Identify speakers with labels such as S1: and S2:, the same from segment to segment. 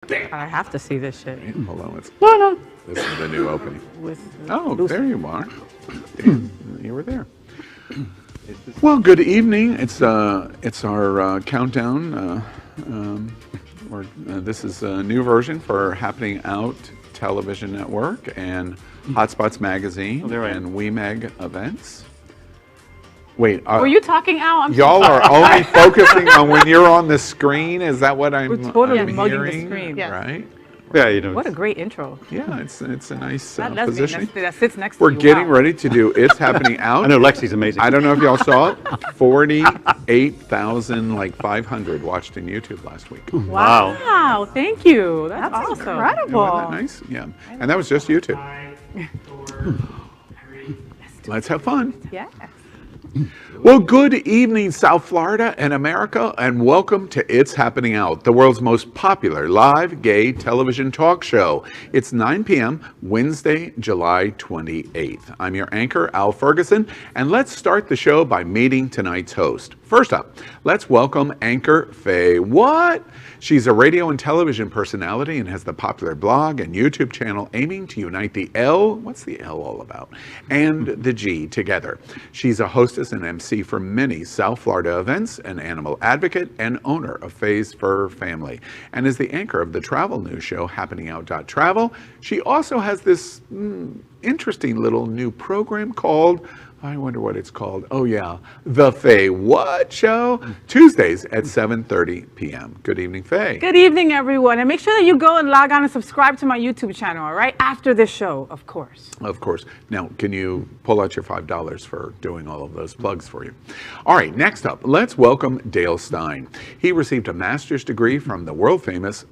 S1: I have to see this shit.
S2: Hold on, this is the new opening. There you are. You were there. Well, good evening. It's our countdown. This is a new version for Happening Out Television Network and Hotspots Magazine and WeMag events. Wait,
S1: were you talking out?
S2: Y'all are only focusing on when you're on the screen. Is that what I'm?
S1: We're totally
S2: I'm
S1: mugging
S2: hearing,
S1: the screen,
S2: right?
S3: Yeah, you know.
S1: What a great intro.
S2: Yeah, it's a nice
S1: That
S2: position.
S1: that sits next to
S2: We're
S1: you.
S2: getting
S1: Wow.
S2: ready to do It's Happening Out.
S3: I know Lexi's amazing.
S2: I don't know if y'all saw it. 48,500 watched in YouTube last week.
S1: Wow, thank you. That's awesome.
S4: Incredible.
S2: Wasn't that nice? Yeah. And that was just YouTube. Let's have fun.
S1: Yes.
S2: Well, good evening, South Florida and America, and welcome to It's Happening Out, the world's most popular live gay television talk show. It's 9 p.m., Wednesday, July 28th. I'm your anchor, Al Ferguson, and let's start the show by meeting tonight's host. First up, let's welcome anchor FayWhat. She's a radio and television personality and has the popular blog and YouTube channel aiming to unite the L, what's the L all about, and the G together. She's a hostess and MC for many South Florida events, an animal advocate, and owner of Faye's Fur Family, and is the anchor of the travel news show HappeningOut.travel. She also has this interesting little new program called, I wonder what it's called. Oh yeah, The FayWhat Show, Tuesdays at 7:30 p.m. Good evening, Faye.
S1: Good evening, everyone. And make sure that you go and log on and subscribe to my YouTube channel, all right? After this show, of course.
S2: Of course. Now, can you pull out your $5 for doing all of those plugs for you? All right, next up, let's welcome Dale Stine. He received a master's degree from the world famous,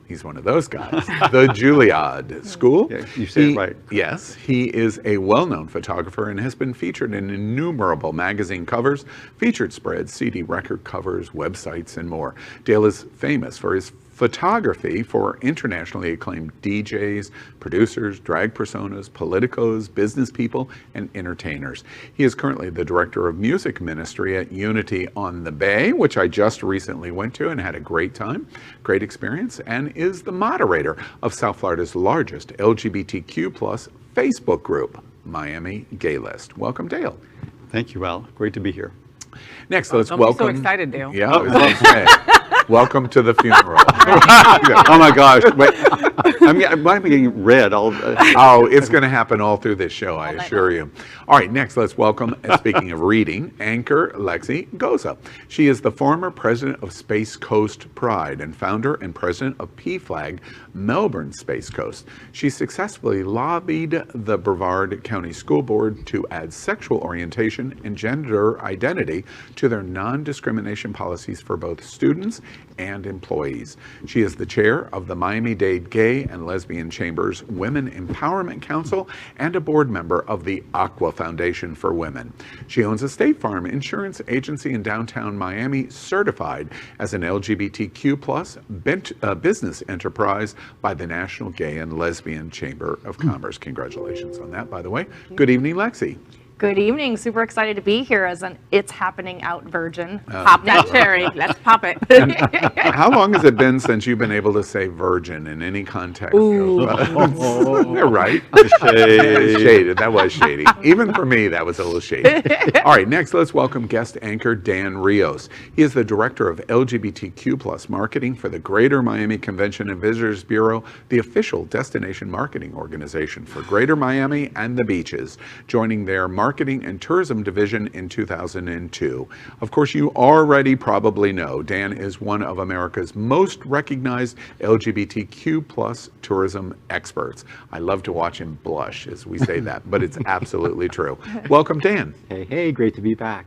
S2: he's one of those guys, the Juilliard School.
S3: Yeah, you said it right.
S2: Yes, he is a well-known photographer and has been featured in innumerable magazine covers, featured spreads, CD record covers, websites, and more. Dale is famous for his photography for internationally acclaimed DJs, producers, drag personas, politicos, business people, and entertainers. He is currently the director of music ministry at Unity on the Bay, which I just recently went to and had a great time, great experience, and is the moderator of South Florida's largest LGBTQ plus Facebook group, Miami Gay List. Welcome, Dale.
S3: Thank you, Al. Great to be here.
S2: Next, let's
S1: Don't
S2: welcome.
S1: be so excited, Dale.
S2: Yeah, I was going to say, welcome to the funeral.
S3: Oh my gosh! Wait, I'm getting red.
S2: It's going to happen all through this show, I assure you. All right, next, let's welcome, speaking of reading, anchor Lexi Goza. She is the former president of Space Coast Pride and founder and president of PFLAG Melbourne Space Coast. She successfully lobbied the Brevard County School Board to add sexual orientation and gender identity to their non-discrimination policies for both students and employees. She is the chair of the Miami-Dade Gay and Lesbian Chambers Women Empowerment Council and a board member of the Aqua Foundation for Women. She owns a State Farm insurance agency in downtown Miami, certified as an LGBTQ plus business enterprise by the National Gay and Lesbian Chamber of Commerce. Congratulations on that, by the way. Good evening, Lexi.
S4: Good evening. Super excited to be here as an It's Happening Out virgin.
S1: Pop that cherry. Let's pop it.
S2: How long has it been since you've been able to say virgin in any context? You're right. Shaded. That was shady. Even for me, that was a little shady. All right, next, let's welcome guest anchor Dan Rios. He is the director of LGBTQ plus marketing for the Greater Miami Convention and Visitors Bureau, the official destination marketing organization for Greater Miami and the beaches, joining their Marketing and Tourism Division in 2002. Of course, you already probably know Dan is one of America's most recognized LGBTQ plus tourism experts. I love to watch him blush as we say that, but it's absolutely true. Welcome, Dan.
S3: Hey, great to be back.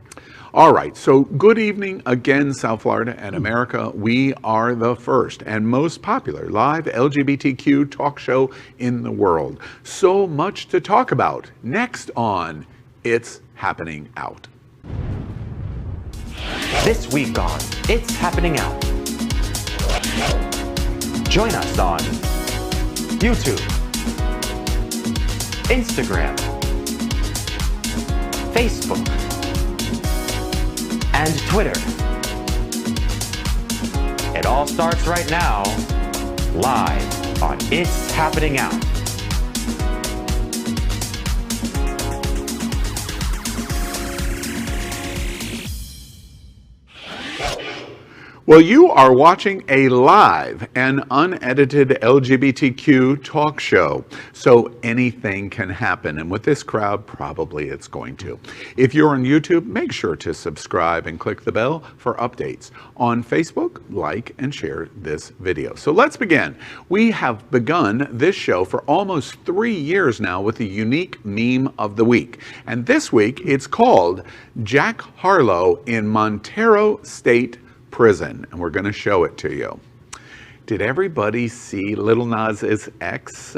S2: All right, so good evening again, South Florida and America. We are the first and most popular live LGBTQ talk show in the world. So much to talk about. Next on It's Happening Out.
S5: This week on It's Happening Out. Join us on YouTube, Instagram, Facebook, and Twitter. It all starts right now live on It's Happening Out.
S2: Well, you are watching a live and unedited LGBTQ talk show, so anything can happen, and with this crowd, probably it's going to. If you're on YouTube, make sure to subscribe and click the bell for updates. On Facebook, like and share this video. So let's begin. We have begun this show for almost 3 years now with a unique meme of the week, and this week it's called Jack Harlow in Montero State Prison, and we're going to show it to you. Did everybody see Little Nas X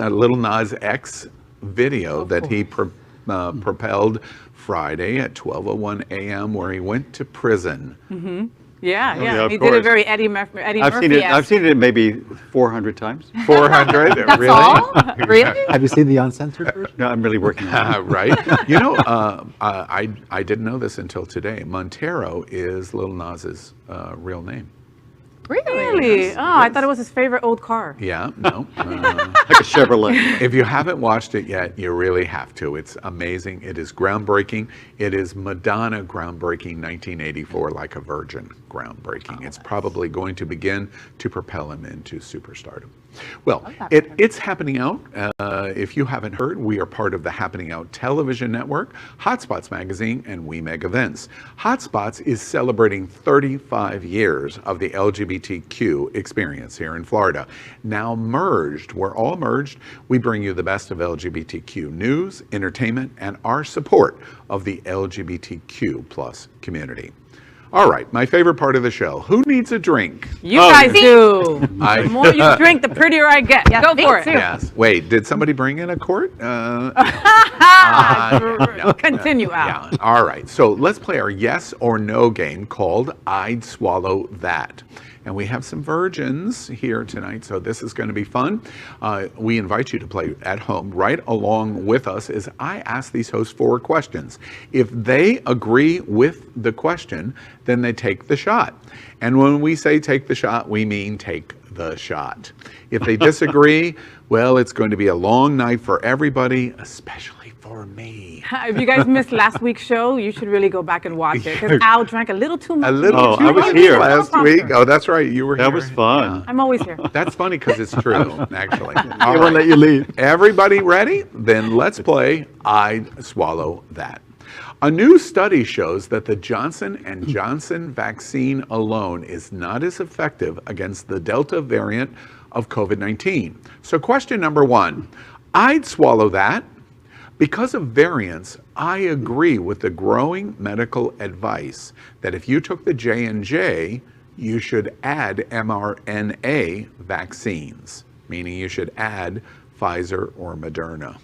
S2: video that he propelled Friday at 12:01 a.m. where he went to prison?
S1: Mm-hmm. Yeah, yeah.
S3: of
S1: He did
S3: course.
S1: it very Eddie Murphy.
S3: I've seen it maybe 400 times.
S2: 400?
S4: That's
S2: Really?
S4: all? Really?
S6: Have you seen the uncensored version?
S3: No, I'm really working on it.
S2: Right? You know, I didn't know this until today. Montero is Little Nas's real name.
S1: Really? Oh, I thought it was his favorite old car.
S2: Yeah, no.
S3: Like a Chevrolet.
S2: If you haven't watched it yet, you really have to. It's amazing. It is groundbreaking. It is Madonna groundbreaking, 1984, like a virgin groundbreaking. It's probably going to begin to propel him into superstardom. Well, it's happening out. If you haven't heard, we are part of the Happening Out television network, Hotspots magazine, and We Make Events. Hotspots is celebrating 35 years of the LGBTQ experience here in Florida. Now merged, we're all merged. We bring you the best of LGBTQ news, entertainment, and our support of the LGBTQ plus community. All right, my favorite part of the show. Who needs a drink?
S1: You guys do.
S2: I-
S1: The more you drink, the prettier I get.
S4: Yeah,
S1: Go
S4: me
S1: for it.
S4: too.
S2: Yes. Wait, did somebody bring in a quart?
S1: Continue out.
S2: Yeah. All right. So let's play our yes or no game called I'd Swallow That. And we have some virgins here tonight, so this is going to be fun. We invite you to play at home right along with us as I ask these hosts 4 questions. If they agree with the question, then they take the shot. And when we say take the shot, we mean take the shot. If they disagree, well, it's going to be a long night for everybody, especially for me.
S1: If you guys missed last week's show, you should really go back and watch it because Al drank a little too much.
S2: A little
S3: Oh,
S2: too
S3: I was
S2: much
S3: here.
S2: last week. Oh, that's right. You were here.
S3: That was fun.
S1: I'm always here.
S2: That's funny because it's true, actually.
S6: I
S2: All
S6: won't
S2: right.
S6: let you leave.
S2: Everybody ready? Then let's play I'd Swallow That. A new study shows that the Johnson & Johnson vaccine alone is not as effective against the Delta variant of COVID-19. So question number 1, I'd swallow that. Because of variants, I agree with the growing medical advice that if you took the J&J, you should add mRNA vaccines, meaning you should add Pfizer or Moderna.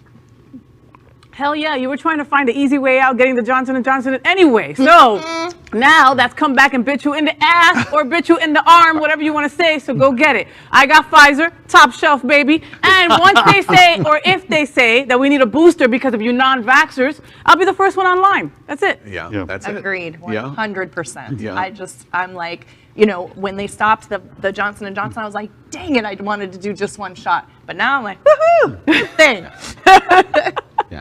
S1: Hell yeah, you were trying to find an easy way out getting the Johnson & Johnson anyway. So now that's come back and bit you in the ass or bit you in the arm, whatever you want to say, so go get it. I got Pfizer, top shelf, baby. And once they say, or if they say that we need a booster because of you non-vaxxers, I'll be the first one online. That's it.
S2: Yeah,
S3: Yeah.
S2: that's it.
S4: Agreed,
S2: Yeah.
S4: 100%.
S2: Yeah.
S4: I'm like, you know, when they stopped the Johnson & Johnson, I was like, dang it, I wanted to do just one shot. But now I'm like, woohoo, good thing.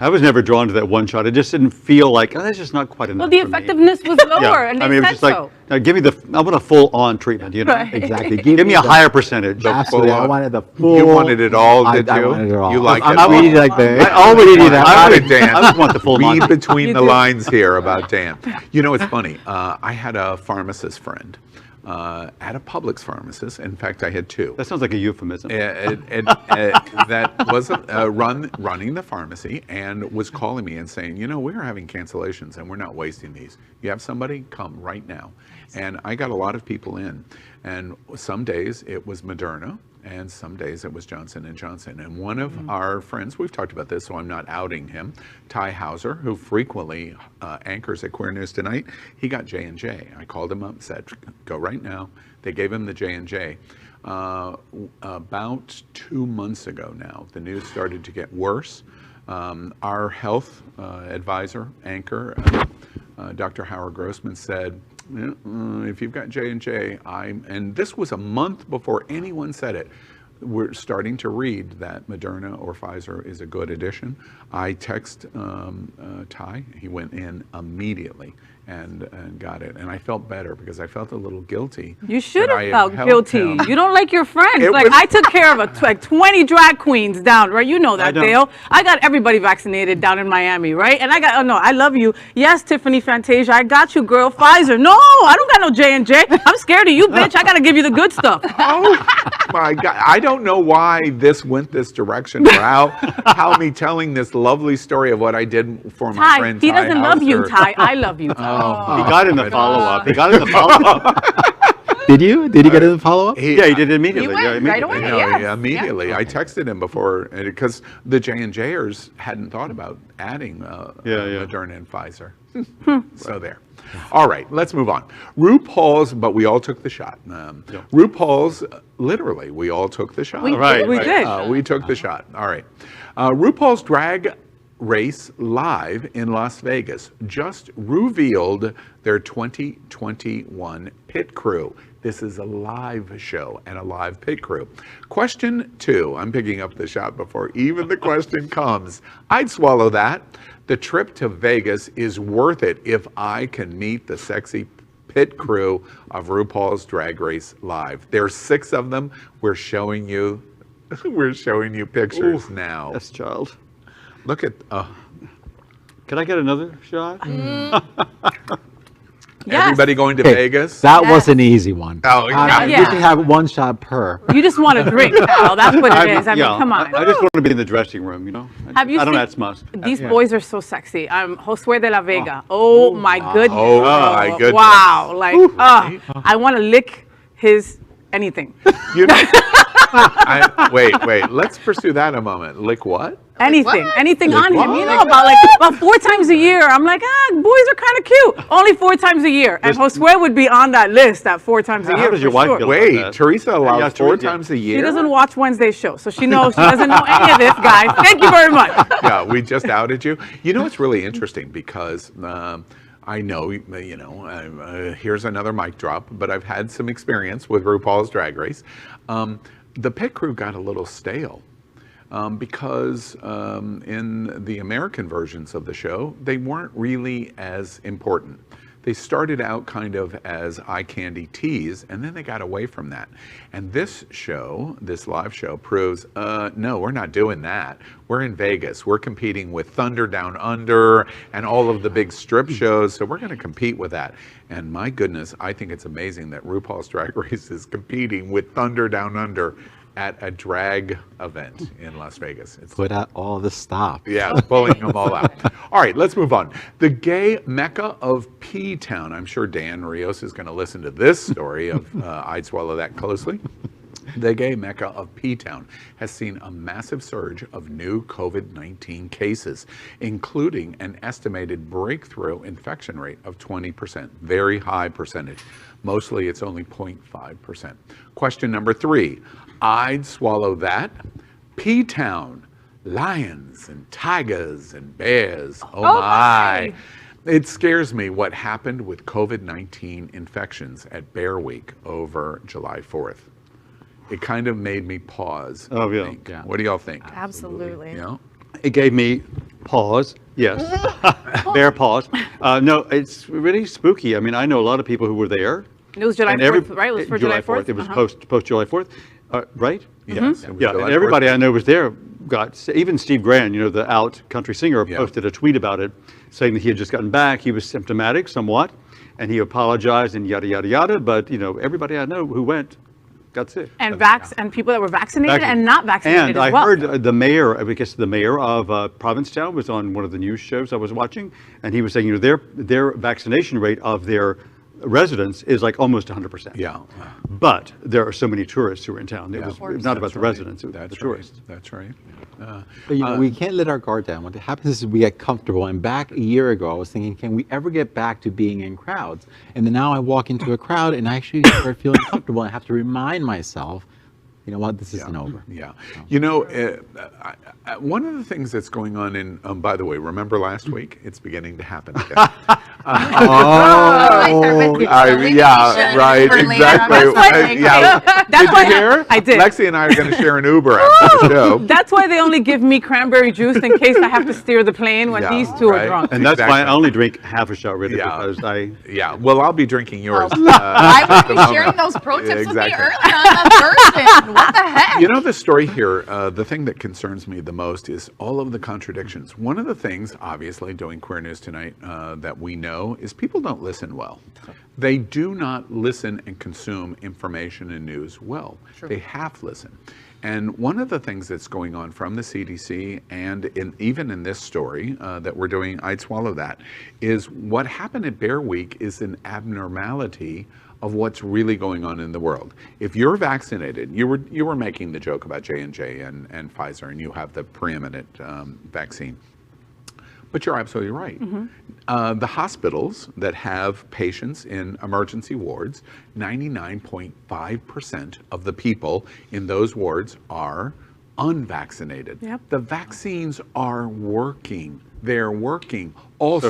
S3: I was never drawn to that one shot. It just didn't feel like, oh, that's just not quite enough
S1: Well, the
S3: for me.
S1: effectiveness was lower, and they
S3: I mean, it was
S1: said
S3: just like,
S1: so.
S3: now give me I want a full-on treatment, you know?
S4: Right.
S6: Exactly.
S3: Give me a higher percentage.
S6: Absolutely. I
S2: full-on.
S6: wanted the full.
S2: You wanted it all,
S6: I
S2: did you?
S6: wanted it all.
S2: You like
S6: I'm
S2: it all.
S6: greedy like that.
S3: I always
S6: greedy
S3: want
S6: that.
S2: I
S3: I
S2: would,
S3: would-
S2: Dan.
S3: I just want the full
S2: Read
S3: Monty.
S2: between
S1: You
S2: the
S1: do.
S2: lines here about Dan. You know, it's funny. I had a pharmacist friend at a Publix pharmacist. In fact, I had 2.
S3: That sounds like a euphemism.
S2: That was running the pharmacy and was calling me and saying, you know, we're having cancellations and we're not wasting these. You have somebody, come right now. And I got a lot of people in. And some days it was Moderna and some days it was Johnson & Johnson. And one of our friends, we've talked about this, so I'm not outing him, Ty Hauser, who frequently anchors at Queer News Tonight, he got J&J. I called him up and said, go right now. They gave him the J&J. About 2 months ago now, the news started to get worse. Our health advisor, anchor, Dr. Howard Grossman said, if you've got J&J, and this was a month before anyone said it, we're starting to read that Moderna or Pfizer is a good addition. I text Ty. He went in immediately and got it, and I felt better because I felt a little guilty.
S1: You should
S2: that I
S1: have
S2: had
S1: felt
S2: helped
S1: guilty.
S2: him.
S1: You don't like your friends.
S2: It
S1: Like
S2: was-
S1: I took care of like 20 drag queens down, right? You know that,
S3: don't.
S1: Dale. I got everybody vaccinated down in Miami, right? And I got, oh no, I love you. Yes, Tiffany Fantasia, I got you, girl. Pfizer. No, I don't got no J&J. I'm scared of you, bitch. I got to give you the good stuff.
S2: Oh my God! I don't know why this went this direction, or how me telling this lovely story of what I did for my
S1: Ty,
S2: friend.
S1: he
S2: Ty
S1: doesn't love you,
S2: Hauser.
S1: Ty. I love you, Ty.
S3: He got in the follow-up. He got in the follow-up.
S6: Did you? Did you get in the follow-up?
S3: Yeah, he did it immediately.
S4: went
S3: Yeah,
S4: right
S3: immediately.
S4: away.
S2: No,
S4: Yes.
S2: yeah, immediately. I texted him before because the J&Jers hadn't thought about adding Moderna and Pfizer. So there. All right, let's move on. RuPaul's, but we all took the shot. RuPaul's, literally, we all took the shot.
S1: We
S3: Right,
S1: did. We
S3: right.
S1: did.
S2: We took the shot. All right. RuPaul's Drag Race Live in Las Vegas just revealed their 2021 pit crew. This is a live show and a live pit crew. Question 2. I'm picking up the shot before even the question comes. I'd swallow that. The trip to Vegas is worth it if I can meet the sexy pit crew of RuPaul's Drag Race Live. There's 6 of them. We're showing you pictures now.
S3: Yes, child.
S2: Look at
S3: Can I get another shot?
S1: Yes.
S2: everybody going to
S6: Okay,
S2: Vegas.
S6: That
S1: Yes.
S6: was an easy one.
S2: Oh, yeah.
S6: We
S1: Yeah.
S6: can have one shot per.
S1: You just want to drink, pal. That's what it is. I mean, come on.
S3: I just want to be in the dressing room, you know?
S1: Have you
S3: I don't
S1: seen-
S3: know, that's must.
S1: These boys are so sexy. Josue de la Vega. Oh, my goodness.
S2: Oh, my goodness.
S1: Wow. Like, I want to lick his anything.
S2: You know, wait. Let's pursue that a moment. Lick what?
S1: Anything.
S4: what?
S1: Anything on him.
S2: what?
S1: You know, about 4 times a year. I'm like, boys are kind of cute. Only 4 times a year. And Josue would be on that list at 4 times a
S3: How
S1: year.
S3: does your
S1: for
S3: wife
S1: sure.
S3: feel?
S2: Wait,
S3: that.
S2: Teresa allows
S3: Yeah,
S2: 4
S3: Teresa.
S2: times a year?
S1: She doesn't watch Wednesday's show, so she knows she doesn't know any of this, guys. Thank you very much.
S2: Yeah, we just outed you. You know, it's really interesting because I know, here's another mic drop, but I've had some experience with RuPaul's Drag Race. The pit crew got a little stale because in the American versions of the show, they weren't really as important. They started out kind of as eye candy tease, and then they got away from that. And this show, this live show, proves, no, we're not doing that. We're in Vegas. We're competing with Thunder Down Under and all of the big strip shows, so we're going to compete with that. And my goodness, I think it's amazing that RuPaul's Drag Race is competing with Thunder Down Under at a drag event in Las Vegas. It's
S6: Put out all the stop.
S2: yeah, pulling them all out. All right, let's move on. The gay mecca of P-Town. I'm sure Dan Rios is going to listen to this story of I'd swallow that closely. The gay mecca of P-Town has seen a massive surge of new COVID-19 cases, including an estimated breakthrough infection rate of 20%. Very high percentage. Mostly it's only 0.5%. Question number 3. I'd swallow that. P-Town, lions and tigers and bears. Oh my. It scares me what happened with COVID-19 infections at Bear Week over July 4th. It kind of made me pause.
S3: Oh,
S2: and
S3: yeah.
S2: think.
S6: Yeah.
S2: What do y'all think?
S4: Absolutely.
S2: You know?
S3: It gave me pause. Yes. Bear pause. No, it's really spooky. I mean, I know a lot of people who were there.
S1: It was July
S3: and
S1: 4th, right? It was for July 4th?
S3: It was post July 4th, right?
S2: Yes. it was
S3: Yeah,
S2: July
S3: and everybody
S2: 4th.
S3: I know was there got, even Steve Grand, you know, the out country singer,
S2: Yeah.
S3: posted a tweet about it, saying that he had just gotten back. He was symptomatic somewhat, and he apologized and yada, yada, yada. But, you know, everybody I know who went got sick.
S1: And and people that were vaccinated
S3: Vaccinated.
S1: and not vaccinated
S3: And
S1: as
S3: I
S1: well.
S3: heard the mayor, I guess the mayor of Provincetown was on one of the news shows I was watching, and he was saying, you know, their vaccination rate of their residents is like almost 100%.
S2: Yeah.
S3: But there are so many tourists who are in town. It
S2: Yeah.
S3: was not about the residents, it was
S2: That's
S3: the tourists.
S2: Right. That's right.
S6: But you know, we can't let our guard down. What happens is we get comfortable. And back a year ago, I was thinking, can we ever get back to being in crowds? And then now I walk into a crowd and I actually start feeling comfortable. I have to remind myself, you know what, this isn't over.
S2: Yeah. You know, one of the things that's going on in, by the way, remember last week? It's beginning to happen again. Yeah, right, exactly.
S1: That's why
S2: Did you hear?
S1: I did.
S2: Lexi and I are going to share an Uber after the show.
S1: That's why they only give me cranberry juice in case I have to steer the plane when
S2: Yeah,
S1: these two
S2: right.
S1: are drunk.
S3: And that's why I
S2: Exactly.
S3: only drink half a shot with it
S2: Yeah.
S3: because I.
S2: Yeah, well, I'll be drinking yours.
S4: Why
S2: at
S4: would
S2: the
S4: you be
S2: moment.
S4: sharing those pro tips with me
S2: Exactly.
S4: early on the Thursday? What the heck?
S2: You know, the story here, the thing that concerns me the most is all of the contradictions. One of the things, obviously, doing Queer News Tonight, that we know is people don't listen well. They do not listen and consume information and news well. They half listen. And one of the things that's going on from the CDC and even in this story that we're doing, I'd Swallow That, is what happened at Bear Week is an abnormality of what's really going on in the world. If you're vaccinated, you were making the joke about J&J and Pfizer, and you have the preeminent vaccine. But you're absolutely right. The hospitals that have patients in emergency wards, 99.5% of the people in those wards are unvaccinated.
S1: Yep.
S2: The vaccines are working. They're working. Full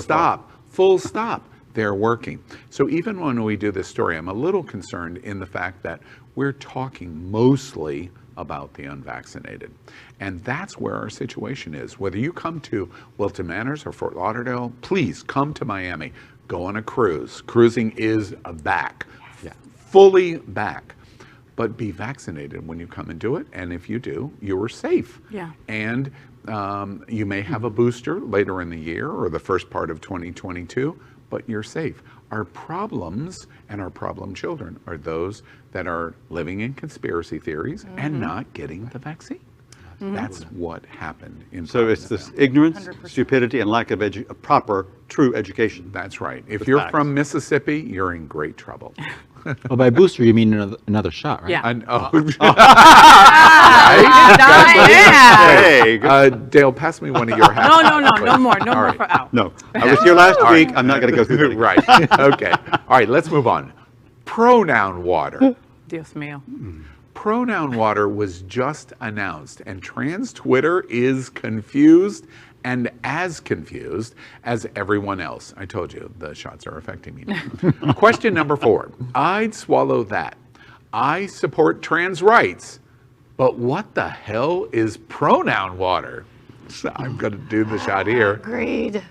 S2: stop. They're working. So even when we do this story, I'm a little concerned in the fact that we're talking mostly about the unvaccinated. And that's where our situation is. Whether you come to Wilton Manors or Fort Lauderdale, please come to Miami. Go on a cruise. Cruising is back, fully back. But be vaccinated when you come and do it. And if you do, you are safe.
S1: Yeah.
S2: And you may have a booster later in the year or the first part of 2022, but you're safe. Our problems and our problem children are those that are living in conspiracy theories and not getting the vaccine. That's what happened in
S3: So it's this ignorance, stupidity, and lack of proper, true education.
S2: That's right. If
S3: With
S2: you're
S3: facts.
S2: from Mississippi, you're in great trouble.
S6: Well, by booster, you mean another shot, right?
S1: Yeah.
S2: And,
S3: Hey,
S2: Dale, pass me one of your hats.
S1: No more
S2: All
S1: more
S2: right.
S1: for Al.
S3: no, I was here last week. I'm not going to go through that again.
S2: Right. Okay. All right, let's move on. Pronoun water.
S1: Dios mío.
S2: Pronoun water was just announced, and trans Twitter is confused and as confused as everyone else. I told you the shots are affecting me now. Question number 4. I'd swallow that. I support trans rights, but what the hell is pronoun water? So I'm going to do the shot here.
S4: Agreed.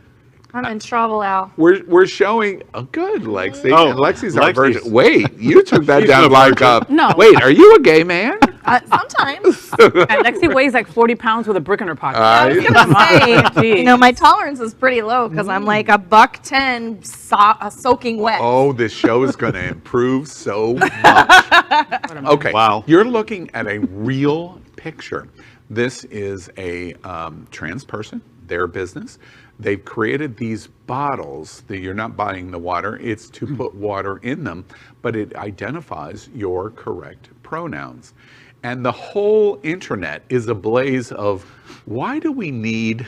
S4: I'm in trouble, Al.
S2: We're showing good, Lexi.
S3: Oh,
S2: And Lexi's our
S3: Lexi's-
S2: virgin. Wait, you took that
S3: She's
S2: down
S3: a
S2: like
S1: No.
S2: Wait, are you a gay man?
S4: Sometimes.
S1: And Lexi weighs like 40 pounds with a brick in her pocket.
S4: I was gonna say,
S1: Jeez.
S4: you know, my tolerance is pretty low because I'm like $110 soaking wet.
S2: Oh, this show is going to improve so much. Okay.
S3: Wow.
S2: You're looking at a real picture. This is a trans person, their business. They've created these bottles that you're not buying the water, it's to put water in them, but it identifies your correct pronouns. And the whole internet is ablaze of why do we need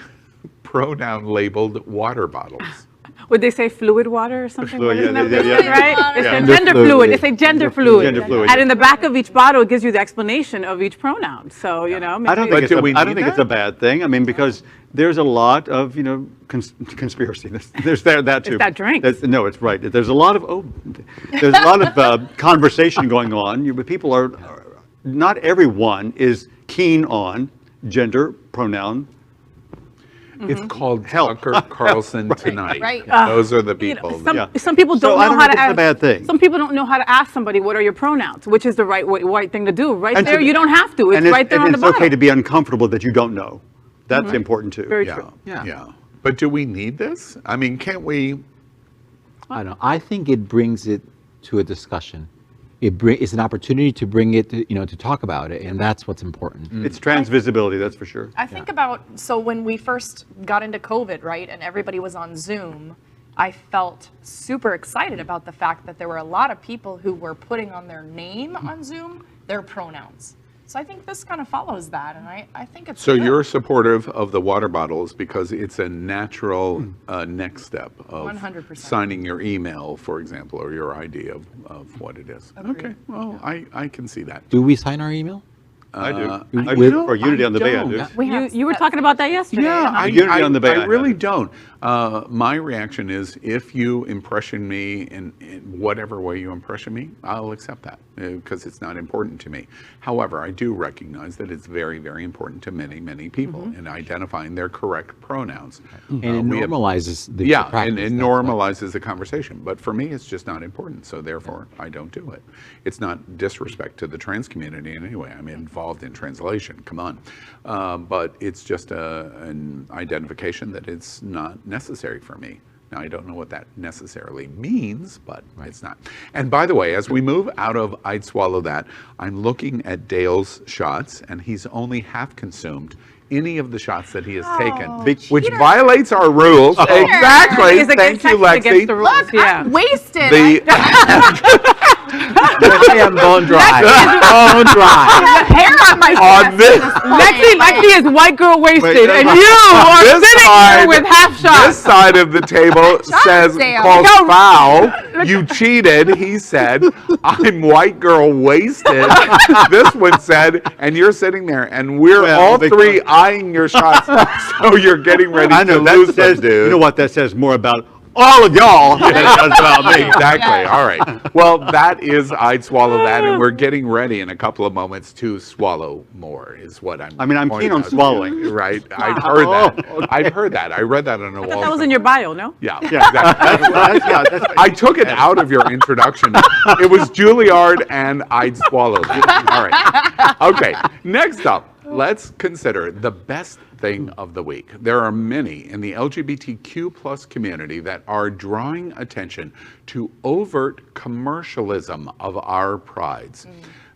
S2: pronoun labeled water bottles?
S1: Would they say fluid water or something?
S3: Fluid,
S1: Isn't
S3: yeah,
S1: that
S3: yeah,
S1: what
S3: yeah,
S1: they say,
S3: yeah.
S1: right? It's
S3: Yeah.
S1: a gender fluid. It's a gender fluid.
S3: Gender fluid,
S1: And
S3: yeah.
S1: in the back of each bottle, it gives you the explanation of each pronoun. So, you know,
S3: I don't
S1: maybe-
S3: think,
S2: do we
S3: I don't
S2: need
S3: think it's
S2: that?
S3: a bad thing. I mean, because there's a lot of, you know, conspiracy. There's that too.
S1: that drink.
S3: No, it's right. There's a lot of conversation going on. People are not everyone is keen on gender pronoun.
S2: It's called
S3: Help.
S2: Tucker Carlson Tonight.
S4: Right.
S2: Those are the
S1: you know,
S2: people.
S1: some,
S3: Yeah.
S1: some people
S3: So
S1: don't
S3: I
S1: know
S3: don't
S1: how
S3: think
S1: to
S3: it's a
S1: ask.
S3: bad thing.
S1: Some people don't know how to ask somebody, what are your pronouns? Which is the right thing to do. Right
S3: And
S1: there,
S3: to-
S1: you don't have to. It's
S3: and
S1: right there on the
S3: it's
S1: bottle.
S3: okay to be uncomfortable that you don't know. That's important too.
S1: Very
S2: Yeah,
S1: true.
S2: yeah. But do we need this? I mean, can't we?
S6: I don't know. I think it brings it to a discussion. It's an opportunity to bring it, to talk about it, and that's what's important.
S3: It's trans visibility, that's for sure.
S4: I think about, so when we first got into COVID, right, and everybody was on Zoom, I felt super excited about the fact that there were a lot of people who were putting on their name on Zoom, their pronouns. So I think this kind of follows that, and I think it's
S2: So
S4: good.
S2: you're supportive of the water bottles because it's a natural next step of
S4: 100%.
S2: signing your email, for example, or your ID of what it is. Okay, well, I can see that.
S6: Do we sign our email?
S3: I do. I
S6: with-
S3: do. For unity on the Bay, I do.
S2: don't.
S1: You were talking about that yesterday.
S2: Yeah,
S3: Unity on the Bay,
S2: I
S3: I
S2: really
S3: have.
S2: don't. My reaction is if you impression me in whatever way you impression me, I'll accept that because it's not important to me. However, I do recognize that it's very, very important to many, many people in identifying their correct pronouns.
S6: And it
S2: we have-
S6: normalizes the
S2: Yeah,
S6: practice.
S2: and it
S6: that's why.
S2: normalizes the conversation. But for me, it's just not important. So therefore, I don't do it. It's not disrespect to the trans community in any way. I'm involved in translation. Come on. But it's just an identification that it's not necessary for me. Now, I don't know what that necessarily means, but it's not. And by the way, as we move out of I'd Swallow That, I'm looking at Dale's shots, and he's only half consumed any of the shots that he has taken, which violates our rules. Exactly.
S1: He's
S2: Thank you,
S1: against
S2: Lexi.
S1: the rules.
S4: Look, I'm wasted.
S6: Lexi, I'm bone dry. Bone dry.
S4: Hair on my
S2: On this,
S1: Lexi is white girl wasted,
S3: Wait,
S1: and
S3: no,
S1: you are
S2: this
S1: sitting
S2: side-
S1: here with half
S2: this
S1: shots.
S2: side of the table says,
S4: Dale.
S2: calls
S1: Look
S2: foul. You cheated. He said, I'm white girl wasted. This one said, and you're sitting there, and we're
S3: Well,
S2: all
S3: they-
S2: three eyeing your shots. So you're getting ready
S3: I know
S2: to
S3: that
S2: lose
S3: says,
S2: them, dude.
S3: you know what, that says more about all of y'all than it does about me.
S2: Exactly. All right. Well, that is I'd Swallow That, and we're getting ready in a couple of moments to swallow more, is what I'm.
S3: I mean, I'm
S2: pointing
S3: keen on
S2: out.
S3: swallowing.
S2: Right. I've heard that. I've heard that. I read that on a wall.
S1: That was in your bio, no?
S2: Yeah.
S3: Yeah,
S2: Exactly.
S3: that's
S2: I took it out of your introduction. It was Juilliard and I'd Swallow That. All right. Okay. Next up, let's consider the best thing of the week. There are many in the LGBTQ plus community that are drawing attention to overt commercialism of our prides.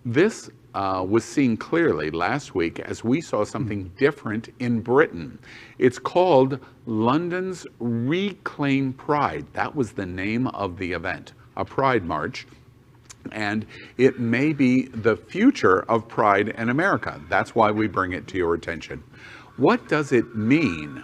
S2: This was seen clearly last week as we saw something different in Britain. It's called London's Reclaim Pride. That was the name of the event, a pride march. And it may be the future of pride in America. That's why we bring it to your attention. What does it mean?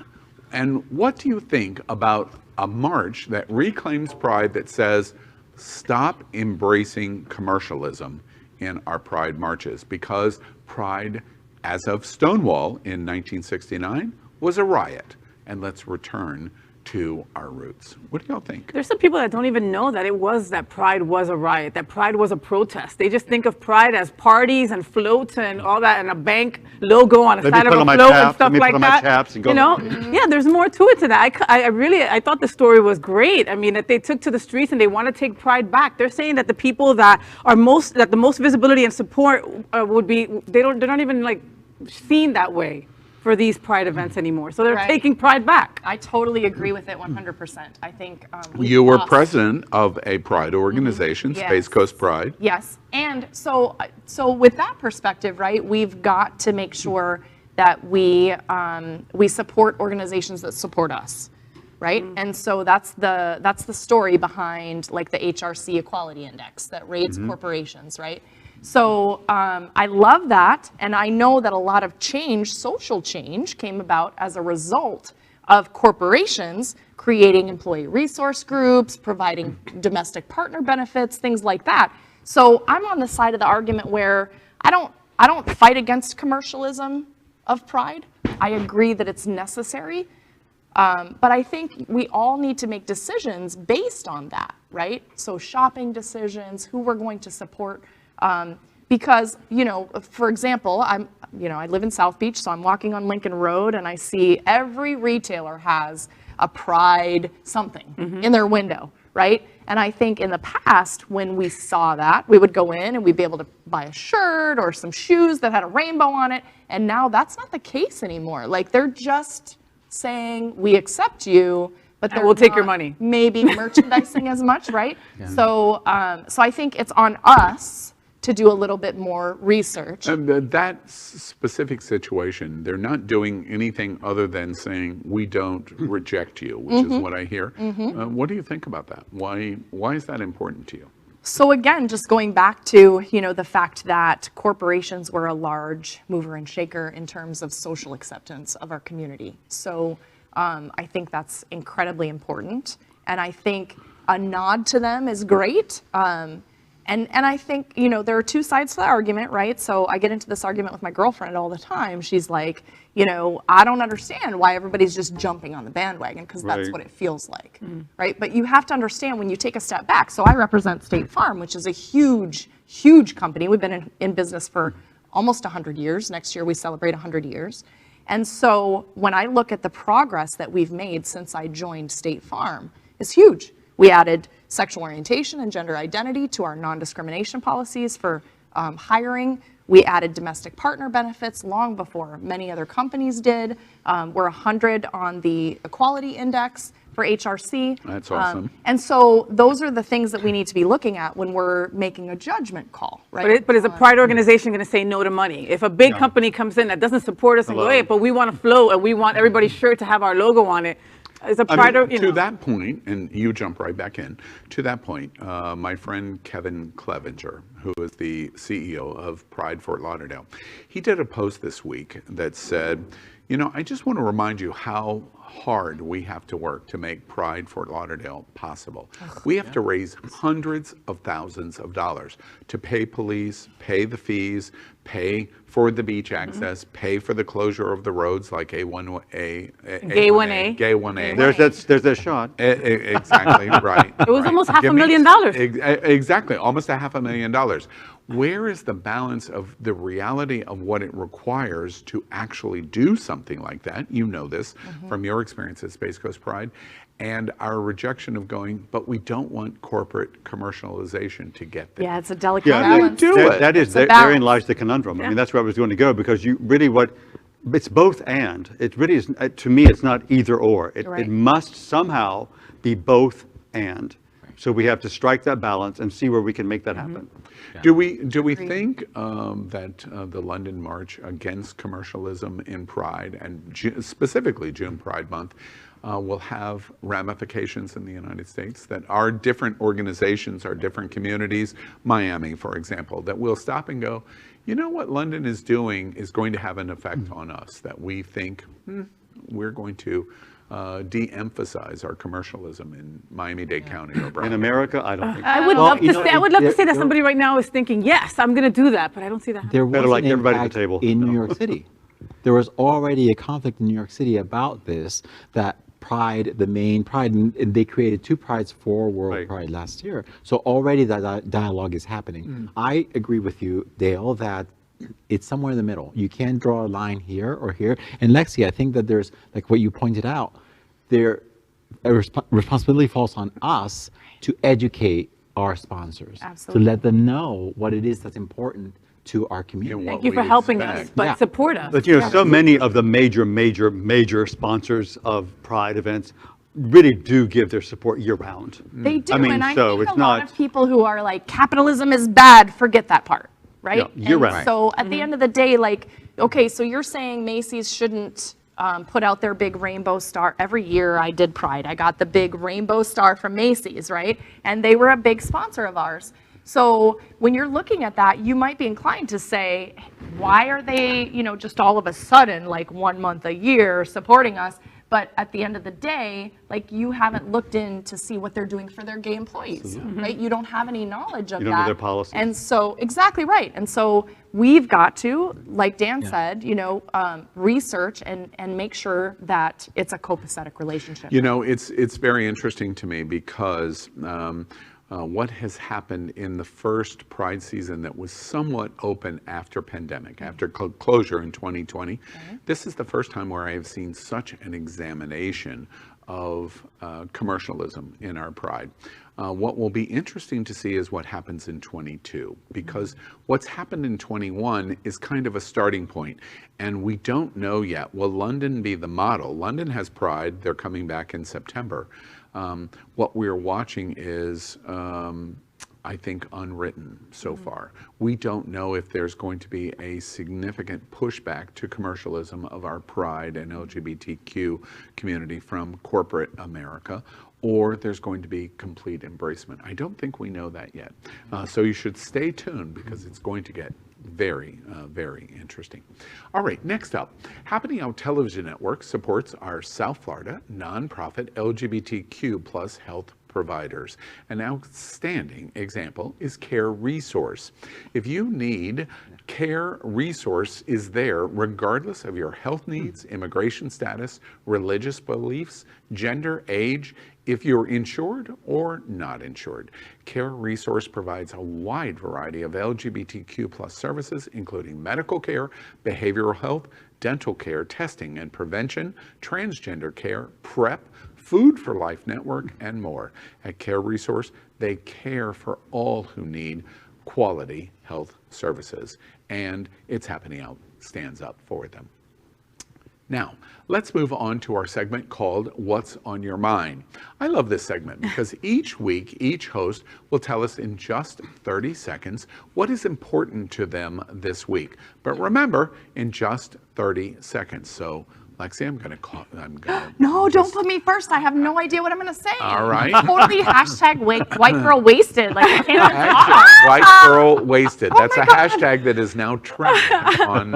S2: And what do you think about a march that reclaims pride that says, stop embracing commercialism in our pride marches? Because pride, as of Stonewall in 1969, was a riot. And let's return to our roots. What do y'all think?
S1: There's some people that don't even know that Pride was a riot, that Pride was a protest. They just think of Pride as parties and floats and all that, and a bank logo on the
S3: Let me
S1: side
S3: put
S1: of
S3: on
S1: a
S3: my
S1: float
S3: chaps,
S1: and stuff
S3: let me put
S1: like
S3: on my
S1: that.
S3: chaps and go.
S1: You know, yeah, there's more to it to that. I thought the story was great. I mean, that they took to the streets and they want to take Pride back. They're saying that the people that the most visibility and support would be, they're not even like seen that way for these Pride events anymore. So they're
S4: Right.
S1: taking Pride back.
S4: I totally agree with it 100%. I think
S2: You were
S4: lost-
S2: president of a pride organization,
S4: Yes.
S2: Space Coast Pride.
S4: Yes, and so with that perspective, right, we've got to make sure that we support organizations that support us, right? And so that's the story behind like the HRC Equality Index that rates corporations, right? So I love that, and I know that a lot of change, social change, came about as a result of corporations creating employee resource groups, providing domestic partner benefits, things like that. So I'm on the side of the argument where I don't fight against commercialism of Pride. I agree that it's necessary, but I think we all need to make decisions based on that, right? So shopping decisions, who we're going to support. Because, you know, for example, I live in South Beach, so I'm walking on Lincoln Road and I see every retailer has a Pride something in their window, right? And I think in the past, when we saw that, we would go in and we'd be able to buy a shirt or some shoes that had a rainbow on it. And now that's not the case anymore. Like they're just saying, we accept you, but
S1: And we'll take your
S4: not
S1: money.
S4: maybe merchandising as much, right? So I think it's on us to do a little bit more research.
S2: And that specific situation, they're not doing anything other than saying, we don't reject you, which is what I hear. What do you think about that? Why is that important to you?
S4: So again, just going back to, you know, the fact that corporations were a large mover and shaker in terms of social acceptance of our community. So I think that's incredibly important. And I think a nod to them is great. And I think, you know, there are two sides to the argument, right? So I get into this argument with my girlfriend all the time. She's like, you know, I don't understand why everybody's just jumping on the bandwagon, because that's
S3: Right.
S4: what it feels like, right? But you have to understand when you take a step back. So I represent State Farm, which is a huge, huge company. We've been in business for almost 100 years. Next year we celebrate 100 years. And so when I look at the progress that we've made since I joined State Farm, it's huge. We added sexual orientation and gender identity to our non-discrimination policies for hiring. We added domestic partner benefits long before many other companies did. We're 100 on the equality index for HRC.
S2: That's awesome.
S4: And so those are the things that we need to be looking at when we're making a judgment call, right?
S1: But is a pride organization going to say no to money? If a big company comes in that doesn't support us and go, hey, but we want to float and we want everybody's shirt to have our logo on it, is a pride,
S2: to that point, and you jump right back in, to that point, my friend Kevin Clevenger, who is the CEO of Pride Fort Lauderdale, he did a post this week that said, you know, I just want to remind you how hard we have to work to make Pride Fort Lauderdale possible. We have to raise hundreds of thousands of dollars to pay police, pay the fees, pay for the beach access, pay for the closure of the roads like Gay 1A.
S3: There's that shot.
S2: Exactly, right.
S1: It was almost
S2: Give me-
S1: $500,000.
S2: Exactly, almost $500,000. Where is the balance of the reality of what it requires to actually do something like that? You know this from your experience at Space Coast Pride, and our rejection of going, but we don't want corporate commercialization to get there.
S4: Yeah, it's a delicate
S3: Yeah,
S4: balance.
S2: do it.
S3: that is,
S4: It's a
S3: therein
S4: balance.
S3: lies the conundrum. I mean, that's where I was going to go, because you really it's both and. It really is, to me, it's not either or. It
S4: Right.
S3: must somehow be both and. So we have to strike that balance and see where we can make that happen.
S2: Do we think that the London March against commercialism in Pride, and specifically June Pride Month, will have ramifications in the United States? That our different organizations, our different communities, Miami, for example, that we'll stop and go, you know what London is doing is going to have an effect on us, that we think we're going to de-emphasize our commercialism in Miami-Dade County or Broward.
S3: In America, I don't think.
S1: I would
S6: Well,
S1: love to
S6: you know,
S1: say. I would love to say that
S6: there-
S1: somebody right now is thinking, yes, I'm going to do that, but I don't see that.
S6: There was
S3: Better like
S6: an
S3: everybody at the
S6: impact
S3: table.
S6: in
S3: No.
S6: New York City. There was already a conflict in New York City about this, that Pride, the main Pride, and they created two Prides for World
S3: Right.
S6: Pride last year. So already that dialogue is happening. I agree with you, Dale, that it's somewhere in the middle. You can't draw a line here or here. And Lexi, I think that there's, like what you pointed out, there a responsibility falls on us to educate our sponsors,
S4: Absolutely.
S6: to let them know what it is that's important to our community.
S2: what
S1: Thank you for
S2: we
S1: helping us,
S2: expect.
S1: but
S6: Yeah.
S1: support us.
S3: But you know, so many of the major sponsors of Pride events really do give their support year round.
S4: They do,
S3: I mean,
S4: and I
S3: so
S4: think
S3: it's
S4: a lot
S3: not-
S4: of people who are like, capitalism is bad, forget that part, right?
S3: Yeah, year
S4: And
S3: round.
S4: So at the end of the day, like, okay, so you're saying Macy's shouldn't put out their big rainbow star. Every year I did Pride, I got the big rainbow star from Macy's, right? And they were a big sponsor of ours. So when you're looking at that, you might be inclined to say, why are they, you know, just all of a sudden, like 1 month a year supporting us? But at the end of the day, like, you haven't looked in to see what they're doing for their gay employees, right? You don't have any knowledge of
S3: You
S4: that.
S3: don't know their policies.
S4: And so, exactly right. And so we've got to, like Dan said, you know, research and make sure that it's a copacetic relationship.
S2: You know, it's very interesting to me because what has happened in the first Pride season that was somewhat open after pandemic, after closure in 2020, this is the first time where I have seen such an examination of commercialism in our Pride. What will be interesting to see is what happens in 22, because what's happened in 21 is kind of a starting point, and we don't know yet. Will London be the model? London has Pride, they're coming back in September. What we're watching is, I think, unwritten so far. We don't know if there's going to be a significant pushback to commercialism of our Pride and LGBTQ community from corporate America, or there's going to be complete embracement. I don't think we know that yet. So you should stay tuned, because it's going to get very, very interesting. All right, next up, Happening Out Television Network supports our South Florida nonprofit LGBTQ plus health providers. An outstanding example is Care Resource. If you need, Care Resource is there regardless of your health needs, immigration status, religious beliefs, gender, age, if you're insured or not insured. Care Resource provides a wide variety of LGBTQ+ services, including medical care, behavioral health, dental care, testing and prevention, transgender care, PrEP, Food for Life Network, and more. At Care Resource, they care for all who need quality health services, and It's Happening Out stands up for them. Now, let's move on to our segment called What's on Your Mind. I love this segment because each week, each host will tell us in just 30 seconds what is important to them this week. But remember, in just 30 seconds. So, Lexi, I'm going to
S4: No, don't put me first. I have no idea what I'm going to say.
S2: All right.
S4: Totally hashtag white girl wasted. Like, I can't even talk.
S2: White girl wasted. That's a hashtag that is now trending on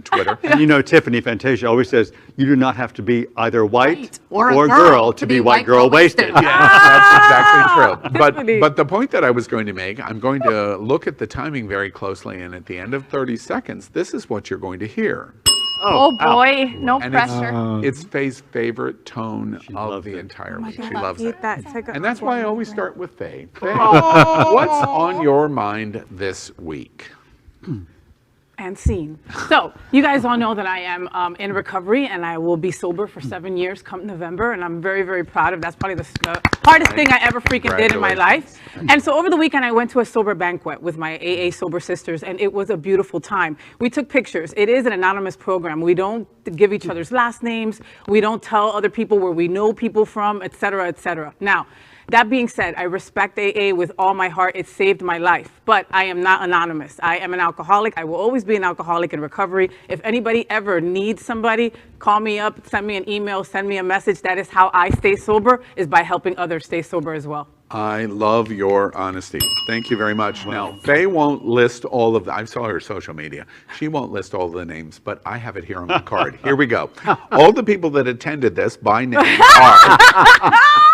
S2: Twitter.
S3: And you know, Tiffany Fantasia always says, you do not have to be either white
S4: or a
S3: or
S4: girl
S3: girl to be white girl wasted.
S2: That's exactly true.
S1: Tiffany.
S2: But the point that I was going to make, I'm going to look at the timing very closely, and at the end of 30 seconds, this is what you're going to hear.
S4: Oh boy, no
S2: And
S4: pressure.
S2: it's Faye's favorite tone of
S3: loves
S2: the
S3: it.
S2: entire
S1: Oh my
S2: week.
S1: God,
S2: She
S1: I
S2: loves
S1: hate
S2: it.
S1: that. It's like
S2: And that's why I always start with Faye. Faye,
S1: Oh.
S2: what's on your mind this week?
S1: And scene. So, you guys all know that I am in recovery, and I will be sober for 7 years come November, and I'm very, very proud of that's probably the hardest thing I ever freaking did in my life. And so over the weekend, I went to a sober banquet with my AA sober sisters, and it was a beautiful time. We took pictures. It is an anonymous program. We don't give each other's last names. We don't tell other people where we know people from, et cetera, et cetera. Now, that being said, I respect AA with all my heart. It saved my life, but I am not anonymous. I am an alcoholic. I will always be an alcoholic in recovery. If anybody ever needs somebody, call me up, send me an email, send me a message. That is how I stay sober, is by helping others stay sober as well.
S2: I love your honesty. Thank you very much. Now, Faye won't list all of the, I saw her social media. She won't list all the names, but I have it here on my card. Here we go. All the people that attended this by name are.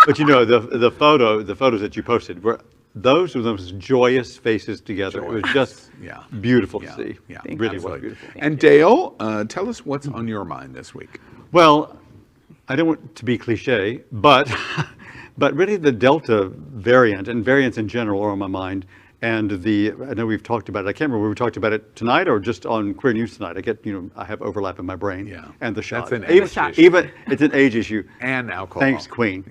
S3: But you know, the photos that you posted were those were the most joyous faces together. It was just beautiful to see.
S2: Yeah,
S3: Really
S2: absolutely.
S3: was beautiful.
S2: And Dale, tell us what's on your mind this week.
S3: Well, I don't want to be cliche, but but really the Delta variant and variants in general are on my mind. And I know we've talked about it. I can't remember, we talked about it tonight or just on Queer News tonight. I have overlap in my brain.
S2: Yeah.
S3: And the shot.
S2: That's an age issue.
S3: Even it's an age issue.
S2: And alcohol.
S3: Thanks, Queen.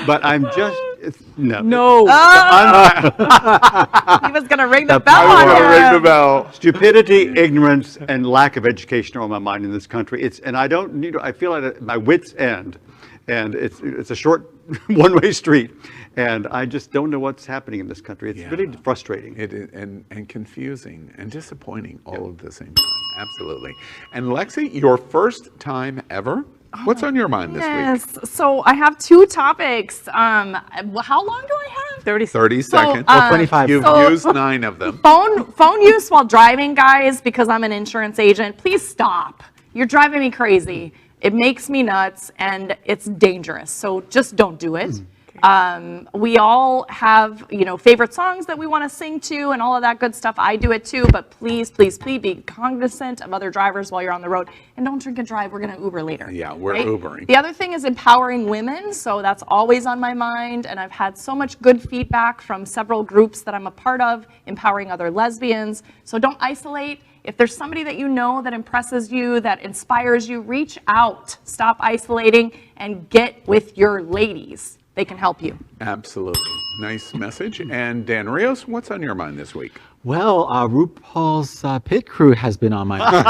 S3: But I'm just no.
S1: No.
S4: He was going to ring the bell
S2: I
S4: on
S2: want to
S4: you.
S2: ring the bell.
S3: Stupidity, ignorance, and lack of education are on my mind in this country. I feel at my wit's end, and it's a short one-way street, and I just don't know what's happening in this country. It's really frustrating.
S2: It is, and confusing and disappointing all at the same time. Absolutely. And Lexi, your first time ever? What's on your mind this week?
S4: Yes. So I have two topics. How long do I have?
S1: 30
S2: 30 seconds.
S1: Oh,
S6: 25.
S2: You've
S4: so-
S2: used 9 of them.
S4: Phone use while driving, guys, because I'm an insurance agent. Please stop. You're driving me crazy. It makes me nuts, and it's dangerous. So just don't do it. We all have, favorite songs that we want to sing to and all of that good stuff. I do it too, but please, please, please be cognizant of other drivers while you're on the road, and don't drink and drive. We're going to Uber later.
S2: Yeah, we're
S4: right?
S2: Ubering.
S4: The other thing is empowering women. So that's always on my mind. And I've had so much good feedback from several groups that I'm a part of, empowering other lesbians. So don't isolate. If there's somebody that you know that impresses you, that inspires you, reach out. Stop isolating and get with your ladies. They can help you.
S2: Absolutely. Nice message. And Dan Rios, what's on your mind this week?
S6: Well, RuPaul's pit crew has been on my mind.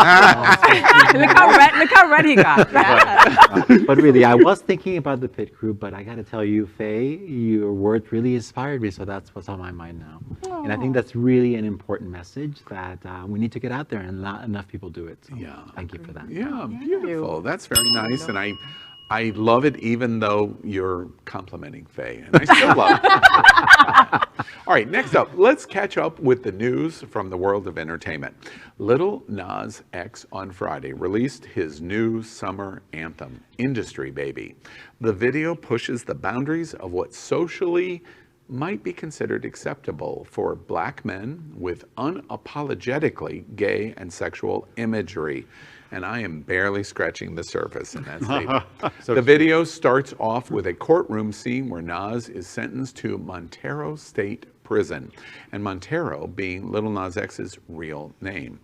S1: Look how red he got. Yeah.
S6: But really, I was thinking about the pit crew, but I got to tell you, Faye, your words really inspired me, so that's what's on my mind now. And I think that's really an important message that we need to get out there, and not enough people do it. So thank you for that.
S2: Yeah, beautiful. That's very nice. And I love it even though you're complimenting Faye, and I still love it. All right, next up, let's catch up with the news from the world of entertainment. Little Nas X on Friday released his new summer anthem, Industry Baby. The video pushes the boundaries of what socially might be considered acceptable for black men with unapologetically gay and sexual imagery. And I am barely scratching the surface in that statement. The video starts off with a courtroom scene where Nas is sentenced to Montero State Prison, and Montero being Little Nas X's real name.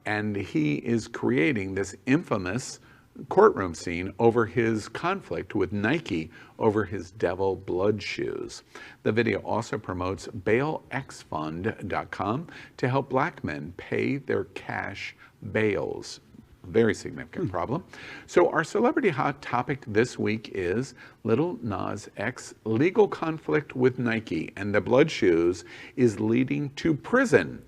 S2: And he is creating this infamous courtroom scene over his conflict with Nike over his devil blood shoes. The video also promotes bailxfund.com to help black men pay their cash bails. Very significant problem. So our celebrity hot topic this week is Little Nas X legal conflict with Nike, and the blood shoes is leading to prison.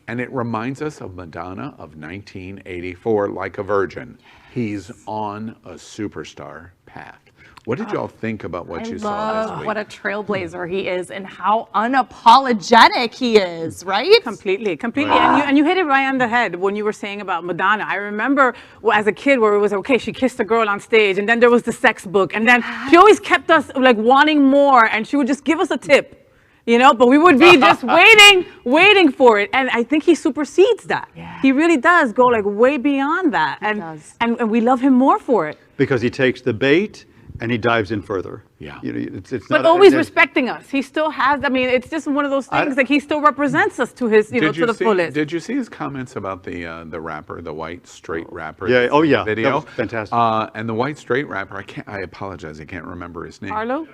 S2: And it reminds us of Madonna of 1984, Like a Virgin. He's on a superstar path. What did y'all think about what you saw this week?
S4: What a trailblazer he is and how unapologetic he is, right?
S1: Completely. And you hit it right on the head when you were saying about Madonna. I remember as a kid where it was, okay, she kissed a girl on stage, and then there was the sex book, and then she always kept us like wanting more, and she would just give us a tip. You know, but we would be just waiting for it. And I think he supersedes that. Yeah. He really does go like way beyond that. And we love him more for it.
S3: Because he takes the bait and he dives in further.
S2: Yeah.
S3: You know, it's
S1: but
S3: not,
S1: always respecting us. He still has, I mean, it's just one of those things, like he still represents us to his, to the fullest.
S2: Did you see his comments about the rapper, the white straight rapper?
S3: Yeah, oh yeah,
S2: video?
S3: that was fantastic.
S2: And the white straight rapper, I apologize, I can't remember his name.
S1: Harlow?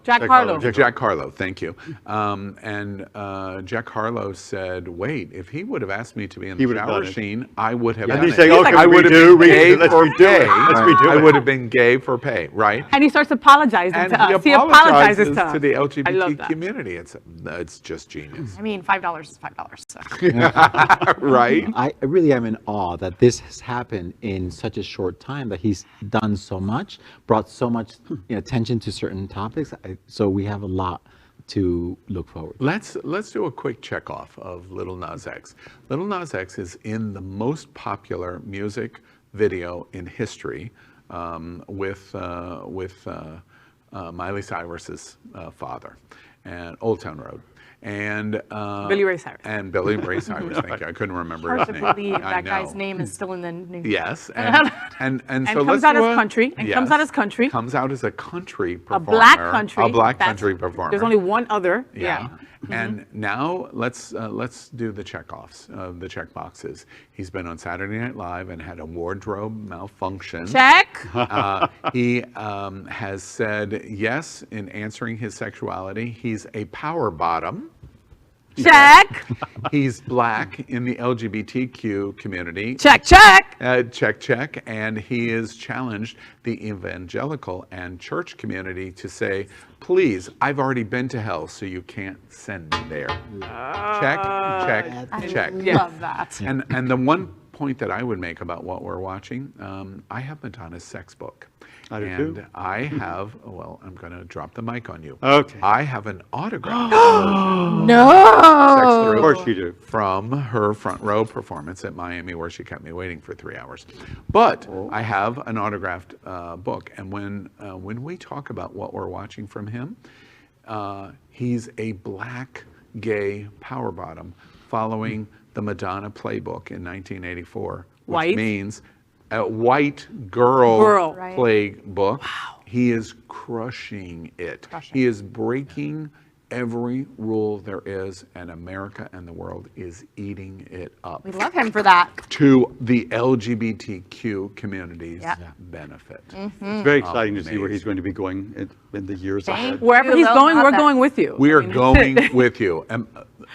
S2: Jack
S1: Harlow.
S2: Jack Harlow, thank you. Jack Harlow said, wait, if he would have asked me to be in the shower scene, I would have done it.
S3: Saying, oh,
S2: I would have been gay for pay.
S3: I
S2: would have been gay for pay, right?
S1: And he starts apologizing to us. He apologizes to us.
S2: To the LGBT community. It's just genius.
S4: I mean, $5 is $5. So.
S2: Right?
S6: I really am in awe that this has happened in such a short time, that he's done so much, brought so much attention to certain topics. So we have a lot to look forward to.
S2: Let's do a quick check off of Little Nas X. Little Nas X is in the most popular music video in history with Miley Cyrus's father, and Old Town Road, and
S1: Billy Ray Cyrus.
S2: And Billy Ray Cyrus. Thank you. I couldn't remember
S4: Hard
S2: his
S4: to
S2: name.
S4: believe that guy's name is still in the news.
S2: Yes, and so
S1: comes out as country. And comes out as country.
S2: Comes out as a country performer.
S1: A black country.
S2: A black country performer.
S1: There's only one other.
S2: Yeah. And now let's do the checkoffs, the check boxes. He's been on Saturday Night Live and had a wardrobe malfunction.
S1: Check.
S2: He has said yes in answering his sexuality. He's a power bottom.
S1: Check.
S2: He's black in the LGBTQ community.
S1: Check.
S2: Check. And he has challenged the evangelical and church community to say, please, I've already been to hell, so you can't send me there. Check.
S4: I love that.
S2: And the one point that I would make about what we're watching, I have Madonna's sex book.
S3: I do
S2: and
S3: too.
S2: I have, well, I'm going to drop the mic on you.
S3: Okay.
S2: I have an autograph.
S4: No.
S3: Of course you do.
S2: From her front row performance at Miami, where she kept me waiting for 3 hours. But I have an autographed book, and when we talk about what we're watching from him, he's a black gay power bottom following the Madonna playbook in 1984, which
S1: White.
S2: means a white girl
S1: Right.
S2: playbook. Wow. He is crushing it. He is breaking every rule there is, and America and the world is eating it up.
S4: We love him for that.
S2: To the LGBTQ community's benefit.
S3: It's very exciting to see where he's going to be going in the years ahead.
S1: Wherever he's going, we're going with you.
S2: We are going with you.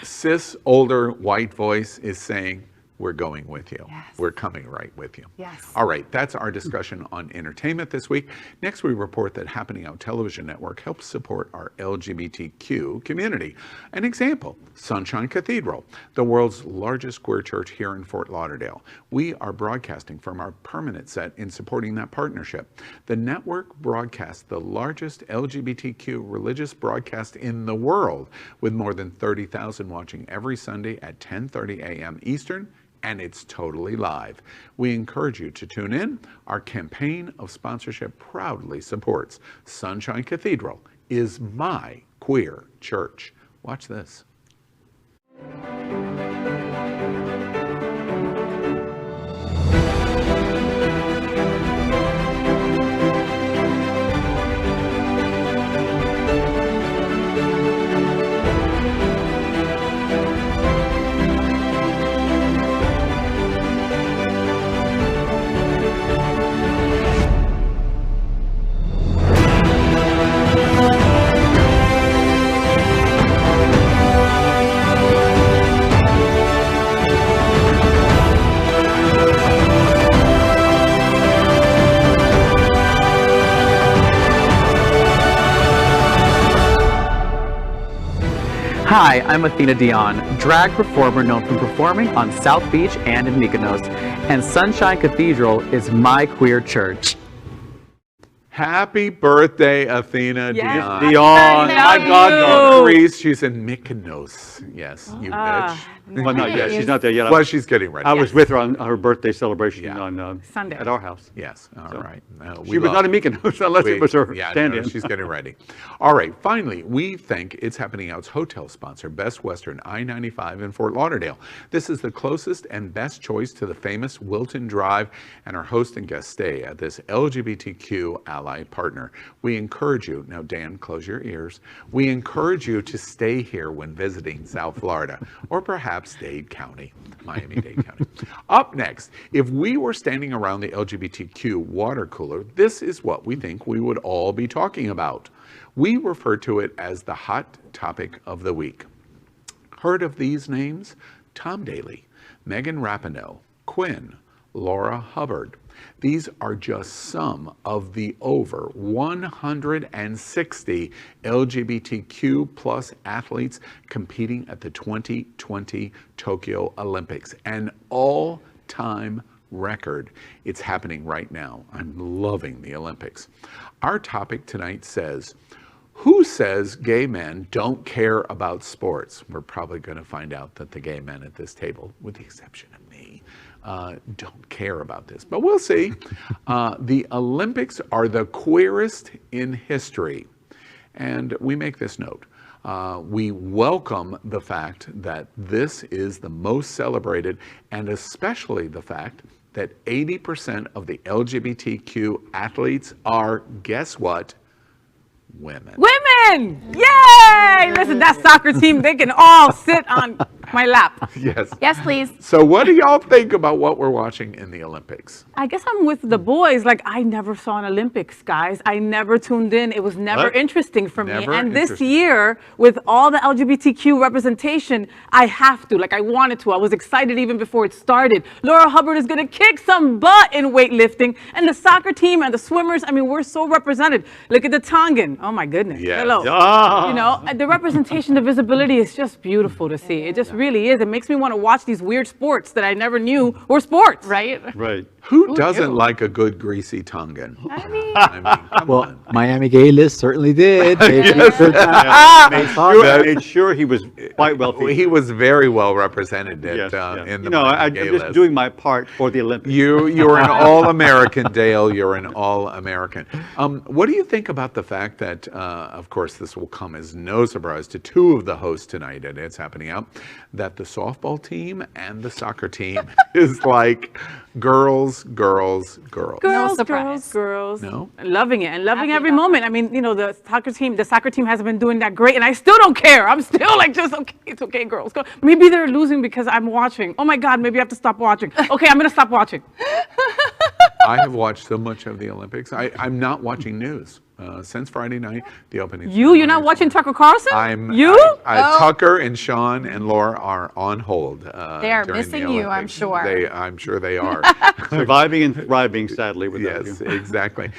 S2: Cis, older, white voice is saying, we're going with you.
S4: Yes.
S2: We're coming right with you.
S4: Yes.
S2: All right, that's our discussion on entertainment this week. Next, we report that Happening Out Television Network helps support our LGBTQ community. An example, Sunshine Cathedral, the world's largest queer church here in Fort Lauderdale. We are broadcasting from our permanent set in supporting that partnership. The network broadcasts the largest LGBTQ religious broadcast in the world, with more than 30,000 watching every Sunday at 10:30 a.m. Eastern, and it's totally live. We encourage you to tune in. Our campaign of sponsorship proudly supports Sunshine Cathedral is my queer church. Watch this.
S7: Hi, I'm Athena Dion, drag performer known from performing on South Beach and in Mykonos, and Sunshine Cathedral is my queer church.
S2: Happy birthday, Athena
S1: Yes.
S2: Dion.
S3: Dion, my God, Dion.
S2: Greece, she's in Mykonos. Yes, you bitch.
S3: Well, not yet. She's not there yet.
S2: Well, she's getting ready.
S3: I was with her on her birthday celebration
S2: Yeah.
S3: on
S1: Sunday.
S3: at our house.
S2: Yes, all right. No,
S3: She was not in Mykonos unless it was her
S2: Yeah,
S3: stand-in.
S2: no, she's getting ready. All right, finally, we thank It's Happening Out's hotel sponsor, Best Western I-95 in Fort Lauderdale. This is the closest and best choice to the famous Wilton Drive and our host and guest stay at this LGBTQ ally partner. We encourage you, now Dan, close your ears. We encourage you to stay here when visiting South Florida, or perhaps Dade County. Miami-Dade County. Up next, if we were standing around the LGBTQ water cooler, this is what we think we would all be talking about. We refer to it as the hot topic of the week. Heard of these names? Tom Daley, Megan Rapinoe, Quinn, Laura Hubbard. These are just some of the over 160 LGBTQ plus athletes competing at the 2020 Tokyo Olympics, an all-time record. It's happening right now. I'm loving the Olympics. Our topic tonight says, who says gay men don't care about sports? We're probably going to find out that the gay men at this table, with the exception of me, don't care about this, but we'll see. The Olympics are the queerest in history, and we make this note. We welcome the fact that this is the most celebrated, and especially the fact that 80% of the LGBTQ athletes are, guess what? Women.
S1: Women! Yay! Listen, that soccer team, they can all sit on my lap.
S2: Yes.
S4: Yes, please.
S2: So what do y'all think about what we're watching in the Olympics?
S1: I guess I'm with the boys. Like, I never saw an Olympics, guys. I never tuned in. It was never
S2: What?
S1: interesting for me.
S2: Never
S1: And this
S2: interesting.
S1: year, with all the LGBTQ representation, I have to. Like, I wanted to. I was excited even before it started. Laura Hubbard is going to kick some butt in weightlifting. And the soccer team and the swimmers, I mean, we're so represented. Look at the Tongan. Oh, my goodness.
S2: Yes.
S1: Hello.
S3: Ah.
S1: You know, the representation, the visibility is just beautiful to see. It just really is. It makes me want to watch these weird sports that I never knew were sports.
S4: Right?
S3: Right.
S2: Who doesn't like a good greasy Tongan?
S4: I mean,
S2: Come
S6: Well,
S2: on.
S6: Miami Gay List certainly did. They did good
S3: Made sure he was quite wealthy.
S2: He was very well represented at,
S3: Yes, yeah.
S2: in the
S3: You know, I'm
S2: Miami Gay
S3: just
S2: List.
S3: doing my part for the Olympics.
S2: You're an all-American, Dale. You're an all-American. What do you think about the fact that, of course, this will come as no surprise to two of the hosts tonight, and it's happening out, that the softball team and the soccer team is like girls, girls, girls.
S1: Girls,
S4: surprise.
S1: girls.
S2: No?
S1: Loving it and loving
S4: Happy
S1: every
S4: about
S1: moment. I mean, you know, the soccer team hasn't been doing that great, and I still don't care. I'm still like, just okay, it's okay, girls. Go. Maybe they're losing because I'm watching. Oh my God, maybe I have to stop watching. Okay, I'm gonna stop watching.
S2: I have watched so much of the Olympics. I'm not watching news. since Friday night, the opening.
S1: You're not watching Tucker Carlson?
S2: Tucker and Sean and Laura are on hold.
S4: They are
S2: during the
S4: missing you, I'm
S2: Olympics.
S4: sure.
S2: I'm sure they are.
S3: Surviving and thriving, sadly, without
S2: Yes,
S3: you.
S2: exactly.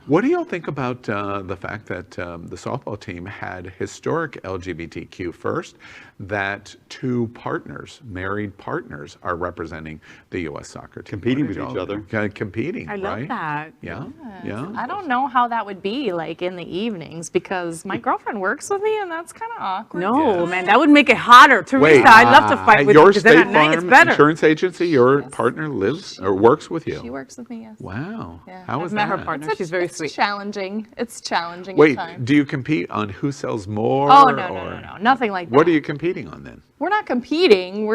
S2: What do y'all think about the fact that the softball team had historic LGBTQ first, that 2 partners, married partners, are representing the U.S. soccer team?
S3: Competing
S2: What did
S3: with each
S2: y'all
S3: other.
S2: think? Competing,
S1: I love
S2: right?
S1: that.
S2: Yeah, yeah.
S4: I don't know how that would be like in the evenings because my girlfriend works with me and that's kind of awkward.
S1: No,
S2: Yes.
S1: man, that would make it hotter. Teresa,
S2: Wait,
S1: I'd love to fight
S2: At
S1: with you
S2: your
S1: because then
S2: State
S1: at night it's
S2: Farm
S1: better.
S2: insurance agency, your partner lives or works with you.
S4: She works with me, yes.
S2: Wow.
S4: Yeah.
S2: How
S1: I've
S2: was
S1: met her
S2: that?
S1: partner. She's very sweet.
S4: It's challenging. It's challenging
S2: Wait,
S4: at times.
S2: do you compete on who sells more?
S4: Oh, no,
S2: or-
S4: nothing like that.
S2: What are you competing on then?
S4: We're not competing.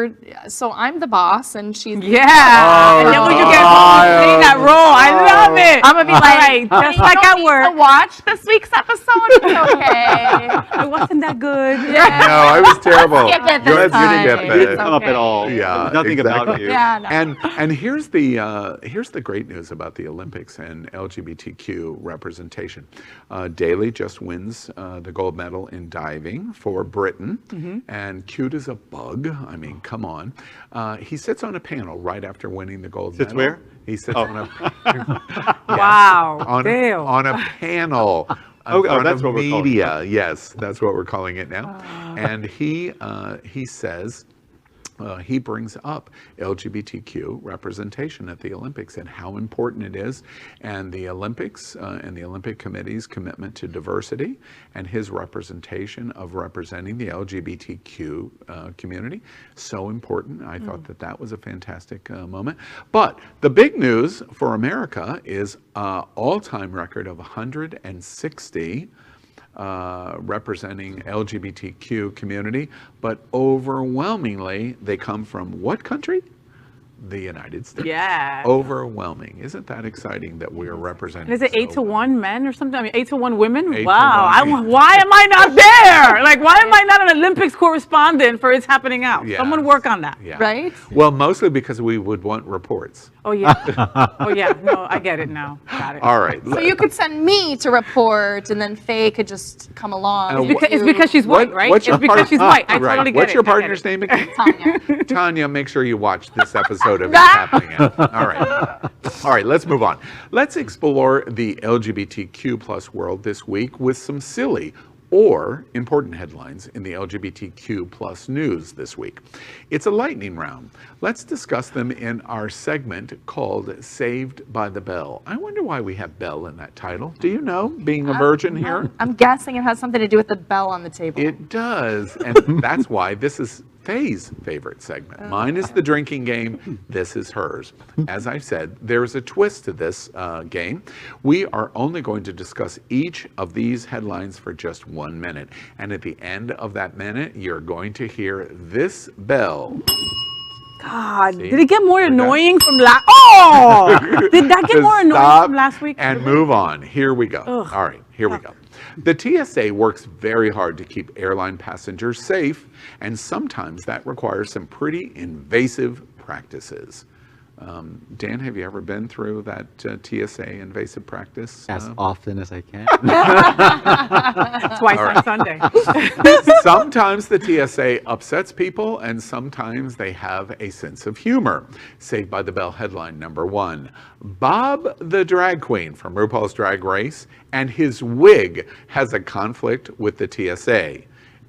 S4: So I'm the boss and she's the
S1: Yeah. And then when you get home, you play that role. I love it.
S4: I'm gonna be like,
S1: Right,
S4: "Honey,
S1: just
S4: you
S1: like
S4: don't
S1: at
S4: need
S1: work.
S4: to watch this week's episode. It's okay.
S1: It wasn't that good.
S2: No, I was terrible.
S4: Skip it this
S2: You didn't
S4: time.
S2: get
S3: It
S2: that.
S3: didn't come up at all.
S2: Yeah,
S3: Nothing about
S2: exactly.
S3: you.
S4: Yeah, no.
S2: And here's the great news about the Olympics and LGBTQ representation. Daley just wins the gold medal in diving for Britain, and cute as a bug. I mean, come on. He sits on a panel right after winning the gold
S3: Sits
S2: medal.
S3: where?
S2: He sits on a
S1: Wow. Damn.
S2: on a panel. In
S3: Oh,
S2: front
S3: that's
S2: of
S3: what we're calling
S2: media. Yes, that's what we're calling it now. And he says he brings up LGBTQ representation at the Olympics and how important it is, and the Olympics and the Olympic Committee's commitment to diversity and his representation of representing the LGBTQ community. So important. I thought that was a fantastic moment. But the big news for America is all-time record of 160 representing LGBTQ community, but overwhelmingly they come from what country? The United States.
S1: Yeah.
S2: Overwhelming. Isn't that exciting that we're representing?
S1: Is it 8
S2: so
S1: to
S2: well?
S1: 1 men or something? I mean, 8 to 1 women?
S2: 8 to
S1: Wow.
S2: 1.
S1: Why am I not there? Like, why am I not an Olympics correspondent for It's Happening Out?
S2: Yeah.
S1: Someone work on that.
S2: Yeah.
S4: Right?
S2: Well, mostly because we would want reports.
S1: Oh, yeah. Oh, yeah. No, I get it now. Got it.
S2: All right.
S4: So you could send me to report and then Faye could just come along.
S1: It's because she's white, right?
S2: What's
S1: It's because she's white. I
S2: right.
S1: totally get
S2: What's
S1: it.
S2: your
S1: I get
S2: partner's
S1: it.
S2: name again?
S4: Tanya.
S2: Tanya, make sure you watch this episode of It's Happening Out. All right. All right, let's move on. Let's explore the LGBTQ plus world this week with some silly or important headlines in the LGBTQ plus news this week. It's a lightning round. Let's discuss them in our segment called Saved by the Bell. I wonder why we have Bell in that title. Do you know, being a virgin here?
S4: I'm guessing it has something to do with the bell on the table.
S2: It does, and that's why this is Faye's favorite segment. Mine is the drinking game. This is hers. As I said, there's a twist to this game. We are only going to discuss each of these headlines for just 1 minute. And at the end of that minute, you're going to hear this bell.
S1: God,
S2: See?
S1: did it get more
S2: We're done.
S1: annoying from last? Oh, did that get
S2: Just
S1: more annoying
S2: stop
S1: from last week?
S2: and move on. Here we go.
S1: Ugh.
S2: All right, here we go. The TSA works very hard to keep airline passengers safe, and sometimes that requires some pretty invasive practices. Dan, have you ever been through that TSA invasive practice?
S6: As often as I can.
S1: Twice on Sunday.
S2: Sometimes the TSA upsets people, and sometimes they have a sense of humor. Saved by the Bell headline number 1. Bob the drag queen from RuPaul's Drag Race and his wig has a conflict with the TSA.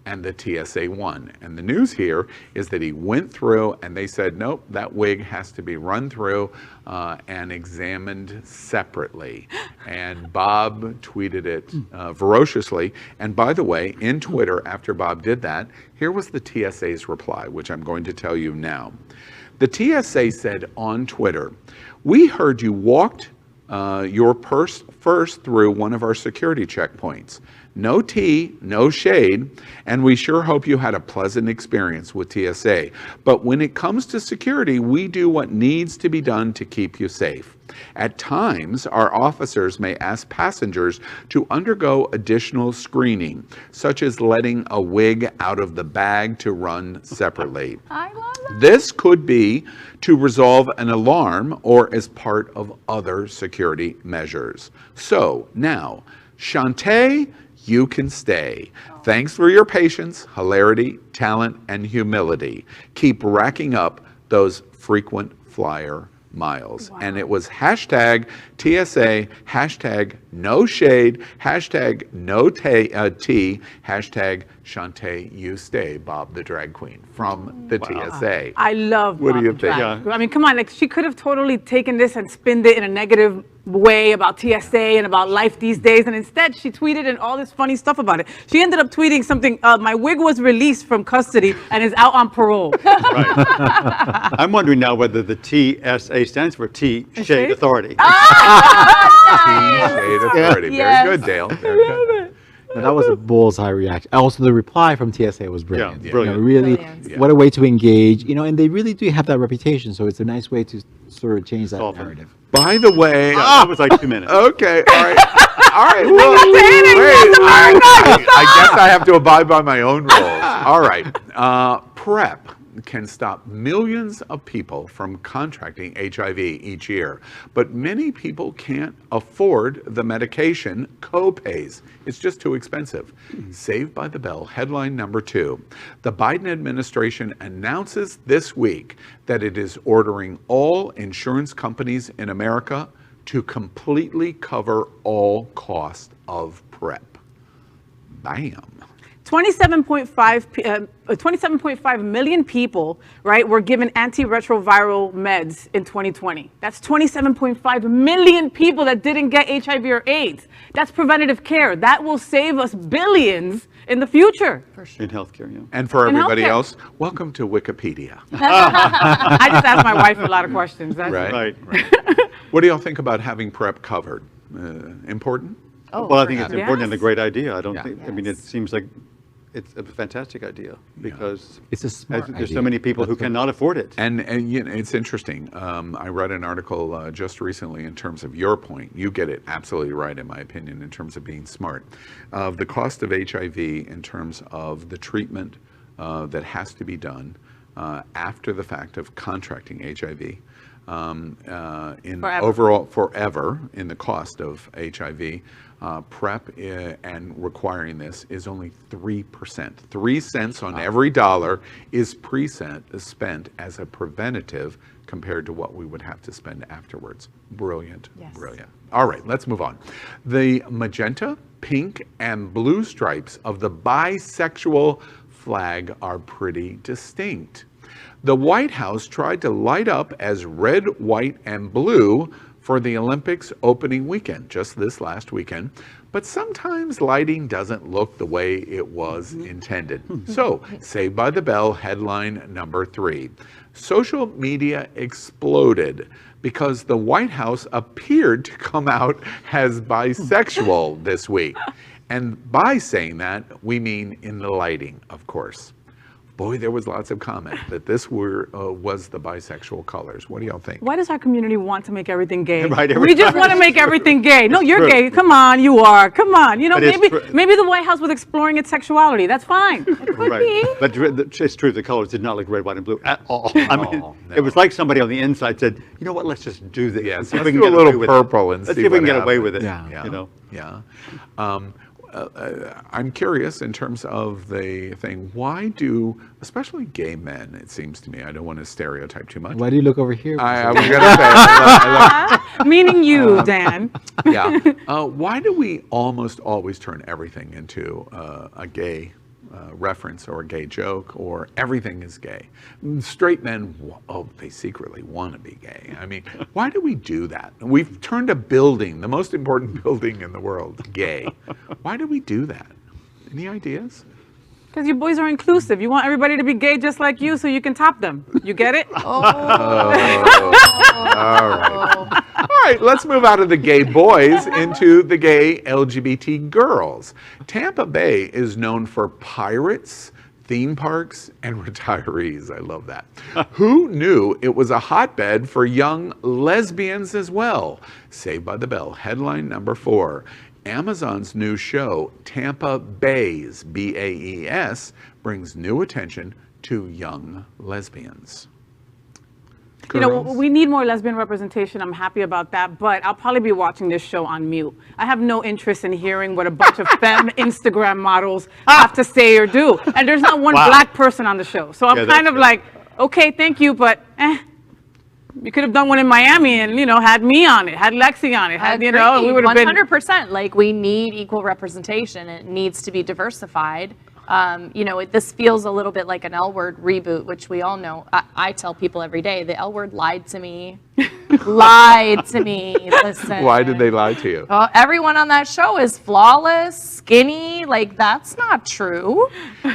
S2: And the TSA won. And the news here is that he went through and they said, nope, that wig has to be run through and examined separately. And Bob tweeted it ferociously. And by the way, in Twitter, after Bob did that, here was the TSA's reply, which I'm going to tell you now. The TSA said on Twitter, we heard you walked your purse first through one of our security checkpoints. No tea, no shade, and we sure hope you had a pleasant experience with TSA. But when it comes to security, we do what needs to be done to keep you safe. At times, our officers may ask passengers to undergo additional screening, such as letting a wig out of the bag to run separately.
S4: I love that.
S2: This could be to resolve an alarm or as part of other security measures. So now, Shantae, you can stay. Thanks for your patience, hilarity, talent, and humility. Keep racking up those frequent flyer miles. And it was hashtag TSA, hashtag no shade, hashtag no tea, hashtag Shantae, you stay, Bob the drag queen from the TSA.
S1: I love
S2: What do
S1: Bob
S2: you
S1: the
S2: think?
S1: Drag. I mean, come on, like she could have totally taken this and spinned it in a negative way about TSA and about life these days, and instead she tweeted and all this funny stuff about it. She ended up tweeting something, my wig was released from custody and is out on parole.
S3: Right. I'm wondering now whether the TSA stands for T Shade Authority.
S2: Shade Authority.
S4: Yes.
S2: Very good, Dale. Very good.
S6: Now, that was a bullseye reaction. Also, the reply from TSA was brilliant.
S3: Yeah, brilliant.
S6: Really,
S4: Brilliant.
S6: what a way to engage. And they really do have that reputation. So it's a nice way to sort of change that
S3: Soften.
S6: narrative.
S2: By the way,
S3: That was like 2 minutes.
S2: okay, all right. All right, well, wait, I guess I have to abide by my own rules. All right. PrEP can stop millions of people from contracting HIV each year, but many people can't afford the medication co-pays. It's just too expensive. Saved by the Bell, headline number 2. The Biden administration announces this week that it is ordering all insurance companies in America to completely cover all cost of PrEP. Bam.
S1: 27.5 million people, right, were given antiretroviral meds in 2020. That's 27.5 million people that didn't get HIV or AIDS. That's preventative care. That will save us billions in the future.
S3: In healthcare, yeah.
S2: And for
S1: In
S2: everybody
S1: healthcare.
S2: else, welcome to Wikipedia.
S1: I just asked my wife a lot of questions. That's
S2: Right.
S3: Right.
S2: What do y'all think about having PrEP covered? Important?
S3: Well, I think it's important and a
S1: Yes.
S3: great idea. I don't
S2: Yeah.
S3: think, I mean, it seems like it's a fantastic idea because
S6: It's a smart
S3: there's so
S6: idea.
S3: many people who cannot afford it.
S2: And it's interesting. I read an article just recently in terms of your point. You get it absolutely right, in my opinion, in terms of being smart. Of the cost of HIV in terms of the treatment that has to be done after the fact of contracting HIV. In
S1: Forever.
S2: overall forever in the cost of HIV, PrEP and requiring this is only 3%. 3 cents on every dollar is spent as a preventative compared to what we would have to spend afterwards. Brilliant, brilliant. All right, let's move on. The magenta, pink, and blue stripes of the bisexual flag are pretty distinct. The White House tried to light up as red, white, and blue for the Olympics opening weekend, just this last weekend. But sometimes lighting doesn't look the way it was intended. So, Saved by the Bell, headline number 3. Social media exploded because the White House appeared to come out as bisexual this week. And by saying that, we mean in the lighting, of course. Boy, there was lots of comment that this was the bisexual colors. What do y'all think?
S1: Why does our community want to make everything gay?
S3: Right,
S1: We just want to make everything gay. No, you're
S3: true.
S1: gay. Come on, you are. Come on. You know,
S3: But it's
S1: maybe
S3: true.
S1: maybe the White House was exploring its sexuality. That's fine. It could be.
S3: But it's true, the colors did not look red, white, and blue at all. I mean,
S2: No,
S3: it was like somebody on the inside said, you know what, let's just do this.
S2: Yes,
S3: and see if
S2: let's
S3: we can
S2: do a
S3: get
S2: little
S3: away with
S2: purple
S3: it.
S2: and
S3: Let's
S2: see
S3: see if we
S2: what
S3: can get away
S2: happens.
S3: with it.
S6: Yeah.
S3: You know?
S2: Yeah. I'm curious in terms of the thing. Why do, especially gay men, it seems to me, I don't want to stereotype too much.
S6: Why do you look over here?
S2: I was going to say, I
S1: Meaning you, Dan.
S2: yeah. Why do we almost always turn everything into a gay reference or a gay joke, or everything is gay? Straight men, they secretly want to be gay. I mean, why do we do that? We've turned a building, the most important building in the world, gay. Why do we do that? Any ideas?
S1: Because you boys are inclusive. You want everybody to be gay just like you so you can top them. You get it?
S2: All right. All right, let's move out of the gay boys into the gay LGBT girls. Tampa Bay is known for pirates, theme parks, and retirees. I love that. Who knew it was a hotbed for young lesbians as well? Saved by the Bell, headline number 4. Amazon's new show, Tampa Baes, B-A-E-S, brings new attention to young lesbians.
S1: You know,
S2: girls.
S1: we need more lesbian representation. I'm happy about that, but I'll probably be watching this show on mute. I have no interest in hearing what a bunch of femme Instagram models have to say or do. And there's not one black person on the show. So I'm kind of like, okay, thank you, but you could have done one in Miami and, you know, had me on it, had Lexi on it, had, you know, and we would have been
S4: 100%. Like, we need equal representation. It needs to be diversified. You know, this feels a little bit like an L Word reboot, which we all know. I tell people every day, the L Word lied to me. Lied to me. Listen.
S2: Why did they lie to you?
S4: Everyone on that show is flawless, skinny. Like, that's not true.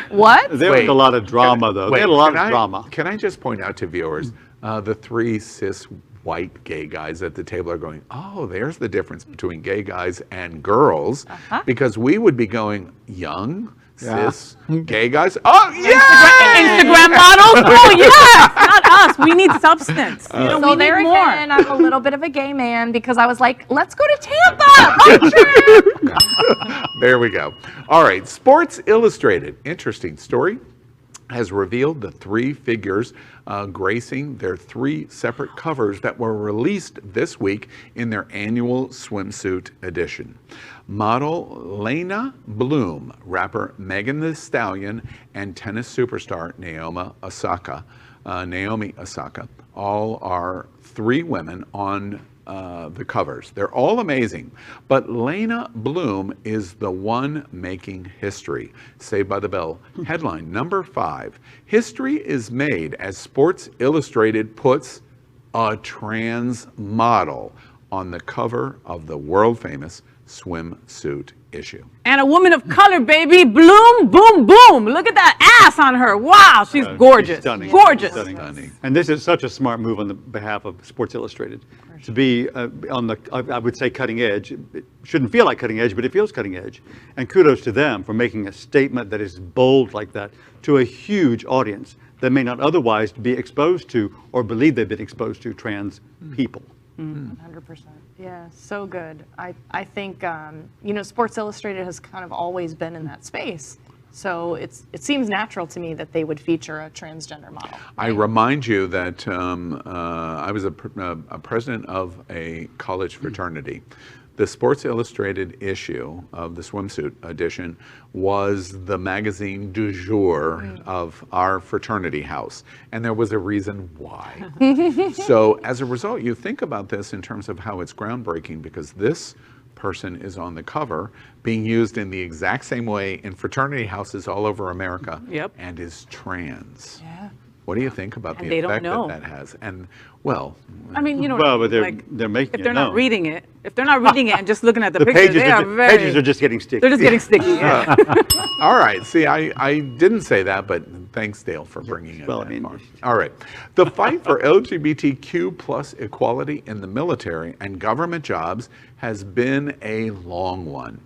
S4: What?
S3: There was a lot of drama, though. They had a lot of drama.
S2: Can I just point out to viewers, the three cis white gay guys at the table are going, oh, there's the difference between gay guys and girls, because we would be going, young, cis, gay guys. Oh, yeah!
S1: Instagram models? Oh, yes! Not us. We need substance. You know,
S4: So
S1: we
S4: there
S1: need more.
S4: again, I'm a little bit of a gay man because I was like, let's go to Tampa.
S2: There we go. All right, Sports Illustrated, interesting story, has revealed the three figures gracing their three separate covers that were released this week in their annual swimsuit edition. Model Lena Bloom, rapper Megan Thee Stallion, and tennis superstar Naomi Osaka, all are three women on the covers. They're all amazing, but Lena Bloom is the one making history. Saved by the Bell headline number 5. History is made as Sports Illustrated puts a trans model on the cover of the world famous swimsuit issue.
S1: And a woman of color, baby. Bloom, boom, boom. Look at that ass on her. Wow, she's gorgeous.
S3: She's stunning.
S1: Gorgeous.
S3: Stunning. And this is such a smart move on the behalf of Sports Illustrated to be on the, I would say, cutting edge. It shouldn't feel like cutting edge, but it feels cutting edge. And kudos to them for making a statement that is bold like that to a huge audience that may not otherwise be exposed to or believe they've been exposed to trans people.
S4: 100%. Yeah, so good. I think, you know, Sports Illustrated has kind of always been in that space. So it seems natural to me that they would feature a transgender model.
S2: I remind you that I was a president of a college fraternity. The Sports Illustrated issue of the swimsuit edition was the magazine du jour of our fraternity house, and there was a reason why. So as a result, you think about this in terms of how it's groundbreaking, because this person is on the cover being used in the exact same way in fraternity houses all over America, and is trans.
S4: Yeah.
S2: What do you think about
S1: And
S2: the
S1: they don't
S2: effect
S1: know.
S2: that has? And well,
S1: I mean, you know,
S3: Well, but they're making
S1: if
S3: it
S1: they're not
S3: known.
S1: reading it, and just looking at the,
S3: The
S1: pictures,
S3: pages,
S1: they are very.
S3: pages are just getting sticky.
S1: They're just getting sticky. Yeah.
S2: all right. See, I didn't say that, but thanks, Dale, for bringing it
S3: Well, I
S2: that
S3: mean-
S2: far. All right. The fight for LGBTQ plus equality in the military and government jobs has been a long one.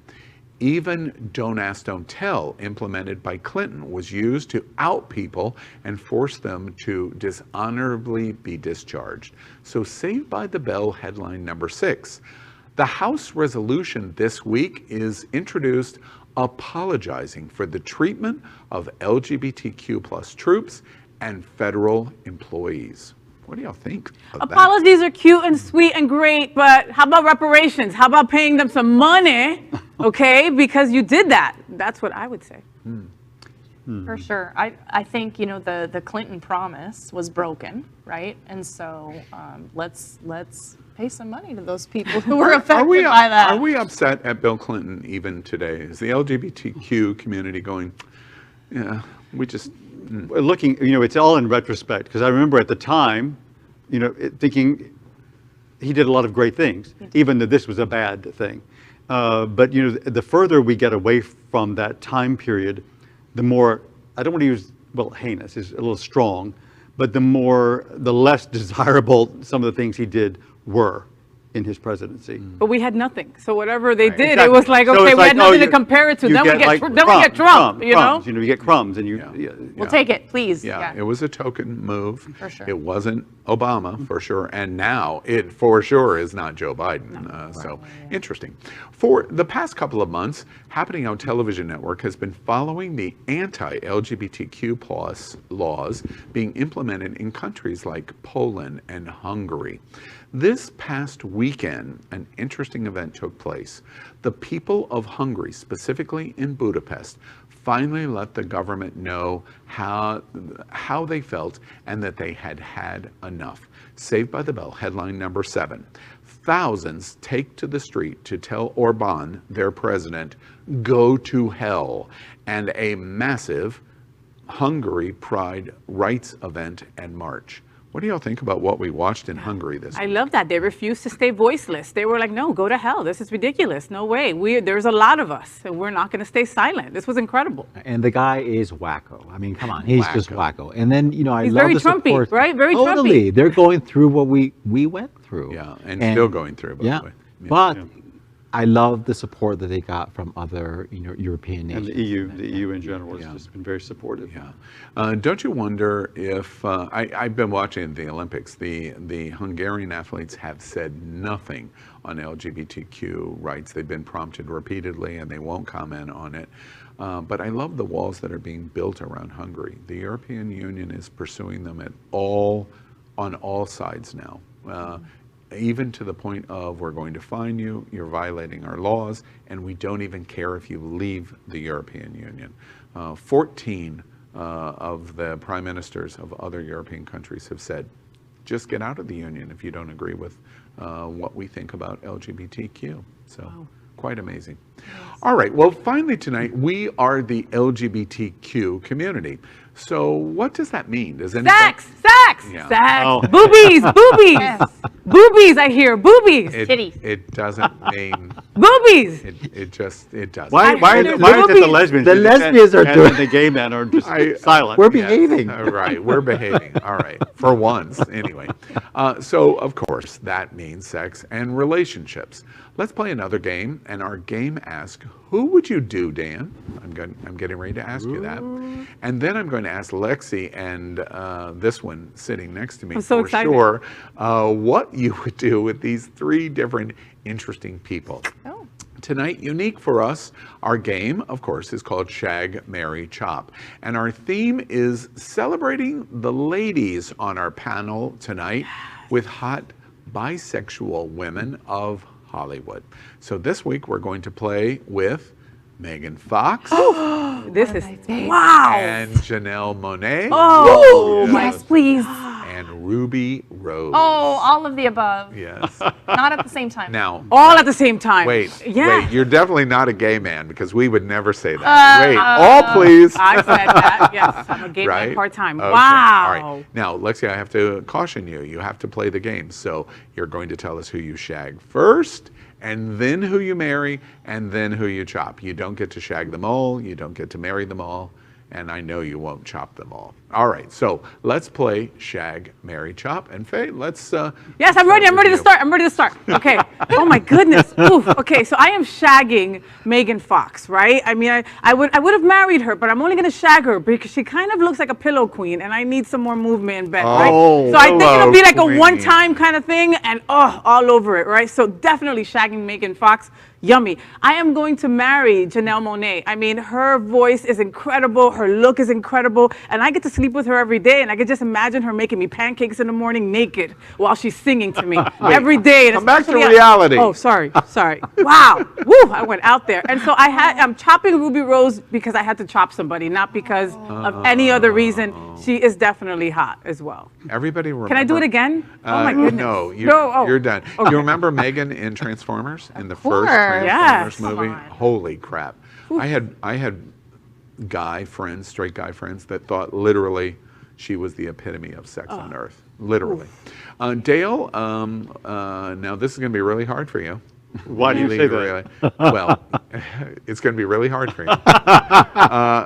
S2: Even Don't Ask, Don't Tell, implemented by Clinton, was used to out people and force them to dishonorably be discharged. So Saved by the Bell headline number 6. The House resolution this week is introduced apologizing for the treatment of LGBTQ plus troops and federal employees. What do y'all think of that?
S1: Apologies are cute and sweet and great, but how about reparations? How about paying them some money, okay? Because you did that. That's what I would say.
S4: For sure. I think, you know, the Clinton promise was broken, right? And so let's pay some money to those people who were affected by that.
S2: Are we upset at Bill Clinton even today? Is the LGBTQ community going, yeah, we just...
S3: Looking, you know, it's all in retrospect, because I remember at the time, you know, thinking he did a lot of great things, even though this was a bad thing. But, you know, the further we get away from that time period, the more, I don't want to use, well, heinous is a little strong, but the less desirable some of the things he did were. in his presidency.
S1: But we had nothing. So whatever they did,
S3: Exactly.
S1: it was like,
S3: So
S1: okay,
S3: it's
S1: we
S3: like,
S1: had nothing
S3: you-
S1: to compare it to.
S3: you
S1: Then we get
S3: like
S1: then we get Trump, you know?
S3: crumbs, you get crumbs, and
S4: We'll take it, please.
S2: Yeah, it was a token move.
S4: For sure.
S2: It wasn't Obama, for sure. And now it, for sure, is not Joe Biden. So interesting. For the past couple of months, Happening Out Television Network has been following the anti-LGBTQ plus laws being implemented in countries like Poland and Hungary. This past weekend, an interesting event took place. The people of Hungary, specifically in Budapest, finally let the government know how they felt and that they had had enough. Saved by the Bell, headline number 7. Thousands take to the street to tell Orban, their president, go to hell, and a massive Hungary Pride rights event and march. What do y'all think about what we watched in Hungary this
S1: I
S2: week?
S1: love that. They refused to stay voiceless. They were like, no, go to hell. This is ridiculous. No way. There's a lot of us, and we're not going to stay silent. This was incredible.
S6: And the guy is wacko. I mean, come on, he's just wacko. And then, I
S1: He's
S6: love
S1: very
S6: the
S1: Trumpy,
S6: support.
S1: right? Very
S6: totally.
S1: Trumpy.
S6: They're going through what we went through.
S2: Yeah, and still going through, by
S6: Yeah,
S2: the way. Yeah.
S6: but I love the support that they got from other, European
S3: And
S6: nations.
S3: the EU in general has just been very supportive.
S2: Yeah. Don't you wonder if, I've been watching the Olympics, the Hungarian athletes have said nothing on LGBTQ rights. They've been prompted repeatedly and they won't comment on it. But I love the walls that are being built around Hungary. The European Union is pursuing them on all sides now. Even to the point of, we're going to fine you, you're violating our laws, and we don't even care if you leave the European Union. 14 of the prime ministers of other European countries have said, just get out of the union if you don't agree with what we think about LGBTQ. So quite amazing. All right, well, finally tonight, we are the LGBTQ community. So what does that mean? Does anybody?
S1: Sex!
S2: Yeah.
S1: Sex!
S3: Oh.
S1: Boobies! Boobies!
S4: Yes.
S1: Boobies, I hear. Boobies!
S4: Titties.
S2: It doesn't mean,
S1: Boobies!
S2: it doesn't.
S3: Why
S1: heard
S3: is
S1: it.
S3: it the
S1: Boobies.
S3: lesbians?
S6: The lesbians are
S3: and
S6: doing-
S3: the gay men are just
S2: I-
S3: silent.
S6: We're behaving.
S2: Right, we're behaving. All right, for once, anyway. So, of course, that means sex and relationships. Let's play another game, and our game asks, who would you do, Dan? I'm getting ready to ask you that. And then I'm going to ask Lexi and this one sitting next to me
S1: I'm so
S2: for
S1: excited.
S2: sure, what you would do with these 3 different interesting people.
S4: Oh.
S2: Tonight, unique for us, our game, of course, is called Shag, Marry, Chop. And our theme is celebrating the ladies on our panel tonight with hot bisexual women of Hollywood. So this week, we're going to play with Megan Fox
S1: This is, wow!
S2: and Janelle Monáe
S1: Oh,
S4: Yes, please.
S2: and Ruby Rose.
S4: Oh, all of the above.
S2: Yes.
S4: Not at the same time.
S2: Now,
S1: all at the same time.
S2: wait,
S1: Yeah.
S2: you're definitely not a gay man because we would never say that. Wait, all please.
S1: I said that. Yes, I'm a gay man
S2: Right?
S1: part-time.
S2: Okay,
S1: Wow.
S2: All right. Now, Lexi, I have to caution you. You have to play the game. So you're going to tell us who you shag first, and then who you marry, and then who you chop. You don't get to shag them all. You don't get to marry them all. And I know you won't chop them all. All right. So let's play Shag, Marry, Chop. And Faye, let's...
S1: Yes, I'm ready. I'm ready to start. I'm ready to start. Okay. Oh my goodness. Oof. Okay, so I am shagging Megan Fox, right? I mean, I would have married her, but I'm only gonna shag her because she kind of looks like a pillow queen, and I need some more movement in bed, right? So I think it'll be like a
S2: queen.
S1: one-time kind of thing, and all over it, right? So definitely shagging Megan Fox. Yummy. I am going to marry Janelle Monáe. I mean, her voice is incredible. Her look is incredible. And I get to sleep with her every day. And I could just imagine her making me pancakes in the morning naked while she's singing to me every day. And
S2: come back to
S1: especially
S2: reality.
S1: Oh, sorry. Wow. Woo, I went out there. And so I'm chopping Ruby Rose because I had to chop somebody, not because of any other reason. She is definitely hot as well.
S2: Everybody remember...
S1: Can I do it again? Oh my goodness.
S2: No,
S1: oh.
S2: you're done.
S1: Okay.
S2: You remember Megan in Transformers? In the first
S4: course.
S2: Transformers
S1: Yes.
S2: movie?
S4: Come on.
S2: Holy crap. I had guy friends, straight guy friends, that thought literally she was the epitome of sex on earth. Literally. Dale, now this is going to be really hard for you.
S3: Why do you say that?
S2: Well, it's going to be really hard for you.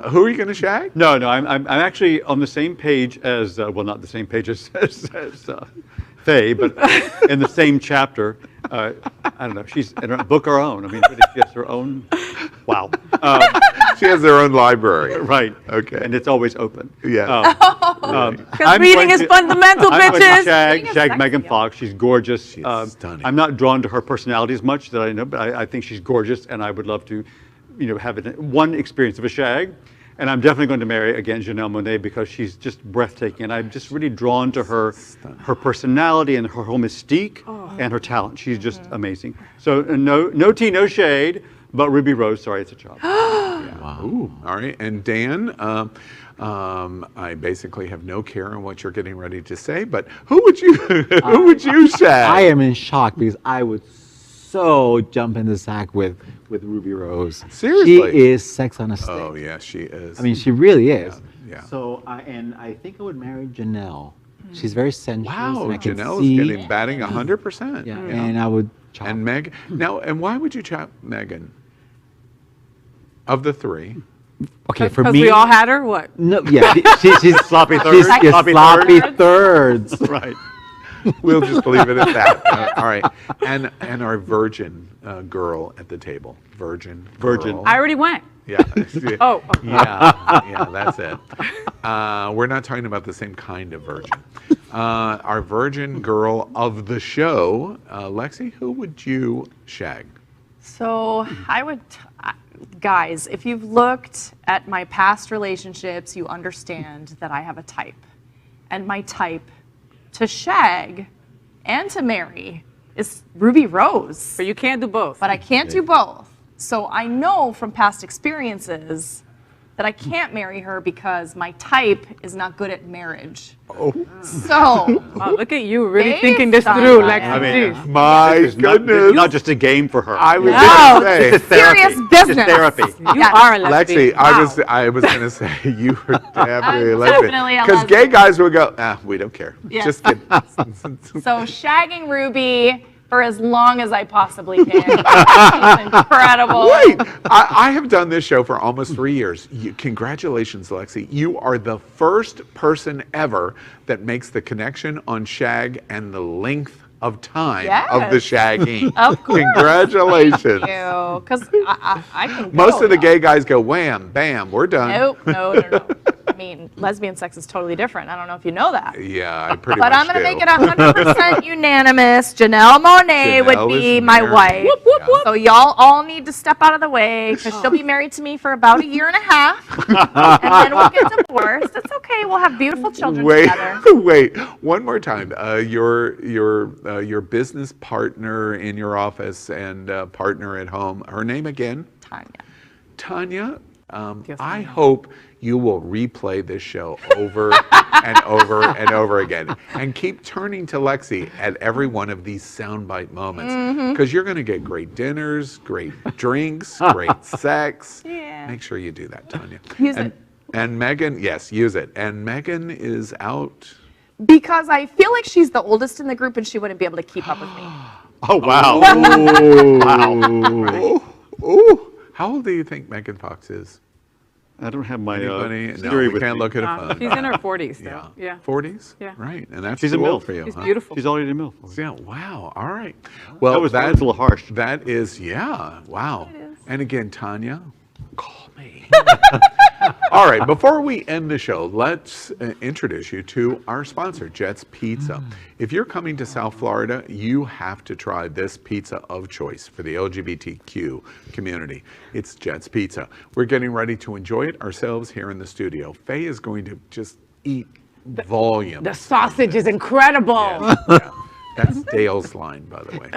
S2: Who are you going to shag?
S3: No, I'm actually on the same page as, well, not the same page as Faye, but in the same chapter. I don't know. She's in a book her own. I mean, she has her own. Wow.
S2: She has her own library.
S3: Right.
S2: Okay.
S3: And it's always open.
S2: Yeah.
S1: Because reading is fundamental,
S3: I'm going to
S1: bitches.
S3: Shag
S4: sexy,
S3: Megan
S4: yeah.
S3: Fox. She's gorgeous.
S2: She's stunning.
S3: I'm not drawn to her personality as much that I know, but I think she's gorgeous, and I would love to, have one experience of a shag. And I'm definitely going to marry again Janelle Monáe because she's just breathtaking, and I'm just really drawn to her personality and her whole mystique and her talent. She's just amazing. So no tea, no shade, but Ruby Rose. Sorry, it's a job.
S2: Wow. Ooh, all right. And Dan, I basically have no care on what you're getting ready to say, but who would you shag?
S6: I am in shock because I would so jump in the sack with Ruby Rose.
S2: Seriously?
S6: She is sex on a stick.
S2: Oh yeah, she is.
S6: I mean, she really is.
S2: Yeah.
S6: So, I think I would marry Janelle. She's very sensuous.
S2: Wow,
S6: and I can
S2: Janelle
S6: see,
S2: is getting batting 100%.
S6: Yeah, and I would chop.
S2: And Meg. Now, and why would you chop Megan? Of the three,
S6: Okay, for
S1: Because
S6: me.
S1: we all had her. What?
S6: No, yeah, she's
S3: Sloppy
S6: She's
S3: thirds.
S6: sloppy thirds.
S3: Right.
S2: we'll just leave it at that. All right. And our virgin girl at the table. Virgin.
S3: Virgin.
S2: girl.
S1: I already went.
S2: Yeah.
S1: Oh.
S2: Yeah, that's it. We're not talking about the same kind of virgin. Our virgin girl of the show, Lexi, who would you shag?
S4: So I would, guys, if you've looked at my past relationships, you understand that I have a type. And my type to shag and to marry is Ruby Rose.
S1: But you can't do both.
S4: But I can't do both. So I know from past experiences that I can't marry her because my type is not good at marriage.
S2: Oh.
S4: So,
S1: Wow, look at you, really
S4: Based
S1: thinking this
S4: on
S1: through,
S4: that.
S1: Lexi.
S3: I mean,
S1: Jeez.
S2: My
S3: It's
S2: goodness.
S3: not just a game for her.
S2: I was
S4: No,
S2: going to say.
S3: It's therapy.
S4: serious
S3: It's
S4: business.
S3: therapy.
S1: You
S4: Yes.
S1: are a lesbian.
S2: Lexi,
S1: Wow.
S2: I was going to say you were definitely a
S4: I'm
S2: lesbian.
S4: definitely a
S2: Because gay
S4: lesbian.
S2: guys would go, we don't care.
S4: Yeah.
S2: Just kidding.
S4: So shagging Ruby for as long as I possibly can. She's incredible.
S2: Wait, I have done this show for almost 3 years. Congratulations, Lexi. You are the first person ever that makes the connection on shag and the length of time of the
S4: Yes.
S2: shagging.
S4: Of course.
S2: Congratulations.
S4: Because I can go,
S2: Most of the
S4: though.
S2: gay guys go, wham, bam, we're done.
S4: Nope, no. I mean, lesbian sex is totally different. I don't know if you know that.
S2: Yeah, I pretty
S4: But
S2: much
S4: I'm going to
S2: do.
S4: make it 100% unanimous. Janelle Monáe would
S2: Janelle
S4: be
S2: is
S4: my
S2: married.
S4: wife.
S2: Whoop, whoop, whoop.
S4: So y'all all need to step out of the way because she'll be married to me for about 1.5 years. And then we'll get divorced. It's okay. We'll have beautiful children
S2: Wait,
S4: together.
S2: wait, one more time. Your business partner in your office and partner at home, her name again?
S4: Tanya.
S2: Tanya, I hope you will replay this show over and over and over again and keep turning to Lexi at every one of these soundbite moments because you're going to get great dinners, great drinks, great sex.
S4: Yeah.
S2: Make sure you do that, Tanya.
S4: Use
S2: and,
S4: it.
S2: And Megan, yes, use it. And Megan is out.
S4: Because I feel like she's the oldest in the group and she wouldn't be able to keep up with me.
S3: Oh, wow.
S2: Oh, how old do you think Megan Fox is?
S3: I don't have my
S2: Anybody? No,
S3: Siri
S2: we
S3: with
S2: can't
S3: me.
S2: look at a phone.
S1: She's in her 40s, though. Yeah.
S2: 40s?
S1: Yeah.
S2: Right, and that's
S3: She's a
S2: too old
S3: MILF.
S2: for you.
S1: She's
S2: huh?
S1: beautiful.
S3: She's already a MILF.
S2: Yeah, wow, all right. Well,
S3: That was a little harsh.
S2: That is, yeah, wow. And again, Tanya, call me. All right, before we end the show, let's introduce you to our sponsor, Jet's Pizza. If you're coming to South Florida, you have to try this pizza of choice for the LGBTQ community. It's Jet's Pizza. We're getting ready to enjoy it ourselves here in the studio. Faye is going to just eat volume.
S1: The sausage is incredible.
S2: Yeah. That's Dale's line, by the way.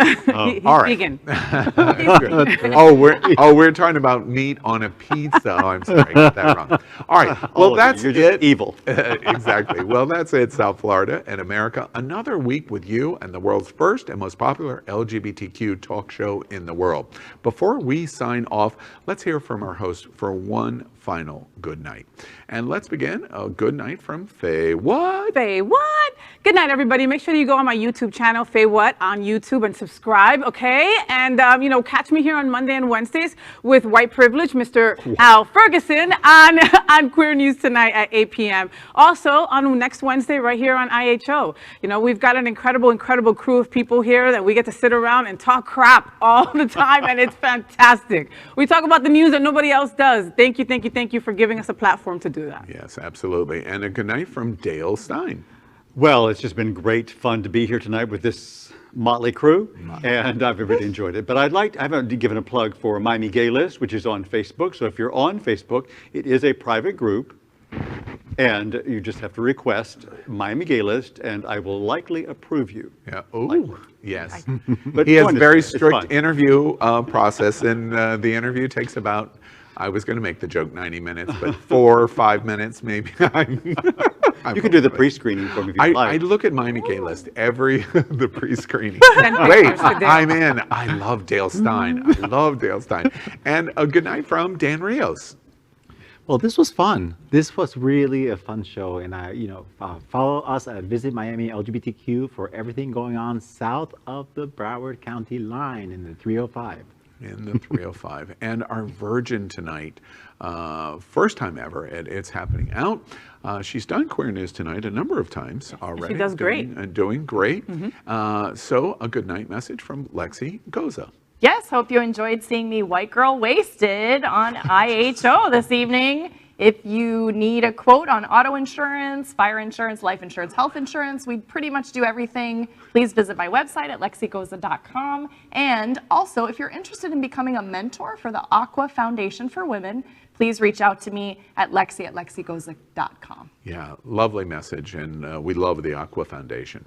S1: He's
S2: all right.
S1: vegan.
S2: Good. We're talking about meat on a pizza. Oh, I'm sorry, I got that wrong. All right. Well,
S3: All of you,
S2: that's
S3: you're just
S2: it.
S3: evil.
S2: Exactly. Well, that's it, South Florida and America. Another week with you and the world's first and most popular LGBTQ talk show in the world. Before we sign off, let's hear from our host for one final good night. And let's begin a good night from FayWhat.
S1: FayWhat? Good night, everybody. Make sure you go on my YouTube channel, FayWhat, on YouTube and subscribe, okay? And, catch me here on Monday and Wednesdays with White Privilege, Mr. Al Ferguson, on Queer News Tonight at 8 p.m. Also, on next Wednesday, right here on IHO. We've got an incredible crew of people here that we get to sit around and talk crap all the time, and it's fantastic. We talk about the news that nobody else does. Thank you for giving us a platform to do that.
S2: Yes, absolutely. And a good night from Dale Stine.
S3: Well, it's just been great fun to be here tonight with this motley crew, and I've really enjoyed it. But I haven't given a plug for Miami Gay List, which is on Facebook. So if you're on Facebook, it is a private group, and you just have to request Miami Gay List, and I will likely approve you.
S2: Yeah. Oh, yes.
S3: But
S2: He has
S3: join us.
S2: very
S3: It's
S2: strict
S3: fun.
S2: interview process, and the interview takes about, I was going to make the joke 90 minutes, but 4 or 5 minutes maybe.
S3: You can do the pre-screening for me if you
S2: I
S3: like.
S2: look at Miami Gay List the pre-screening.
S1: Send
S2: Wait,
S1: pictures to Dale.
S2: I'm in. I love Dale Stine. I love Dale Stine. And a good night from Dan Rios.
S6: Well, this was fun. This was really a fun show, and follow us at Visit Miami LGBTQ for everything going on south of the Broward County line in the 305.
S2: In the 305. And our virgin tonight, first time ever at It's Happening Out. She's done Queer News Tonight a number of times already.
S1: She does great.
S2: Doing great. So a good night message from Lexi Goza.
S4: Yes, hope you enjoyed seeing me white girl wasted on IHO this evening. If you need a quote on auto insurance, fire insurance, life insurance, health insurance, we pretty much do everything. Please visit my website at lexigoza.com. And also, if you're interested in becoming a mentor for the Aqua Foundation for Women, please reach out to me at lexigoza.com.
S2: Yeah, lovely message, and we love the Aqua Foundation.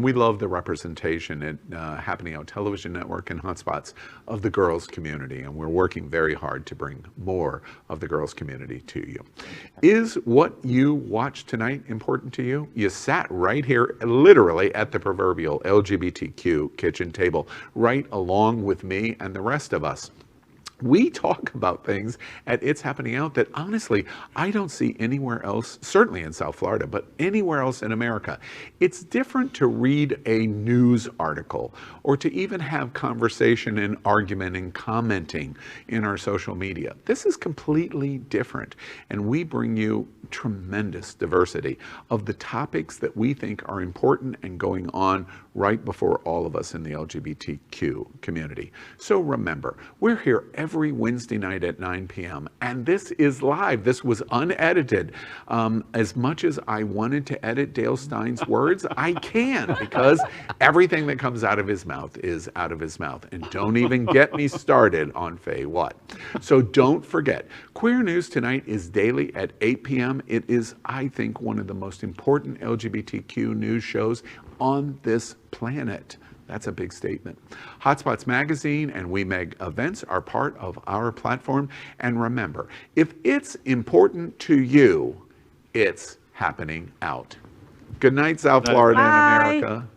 S2: We love the representation at Happening Out Television Network and Hotspots of the girls community, and we're working very hard to bring more of the girls community to you. Is what you watched tonight important to you? You sat right here, literally at the proverbial LGBTQ kitchen table, right along with me and the rest of us. We talk about things at It's Happening Out that honestly, I don't see anywhere else, certainly in South Florida, but anywhere else in America. It's different to read a news article or to even have conversation and argument and commenting in our social media. This is completely different, and we bring you tremendous diversity of the topics that we think are important and going on right before all of us in the LGBTQ community. So remember, we're here every Wednesday night at 9 p.m. and this is live. This was unedited. As much as I wanted to edit Dale Stine's words, I can't, because everything that comes out of his mouth is out of his mouth. And don't even get me started on FayWhat. So don't forget, Queer News Tonight is daily at 8 p.m. It is, I think, one of the most important LGBTQ news shows on this planet. That's a big statement. Hotspots Magazine and We Meg events are part of our platform. And remember, if it's important to you, it's happening out. Good night, South Florida and
S1: Bye.
S2: America.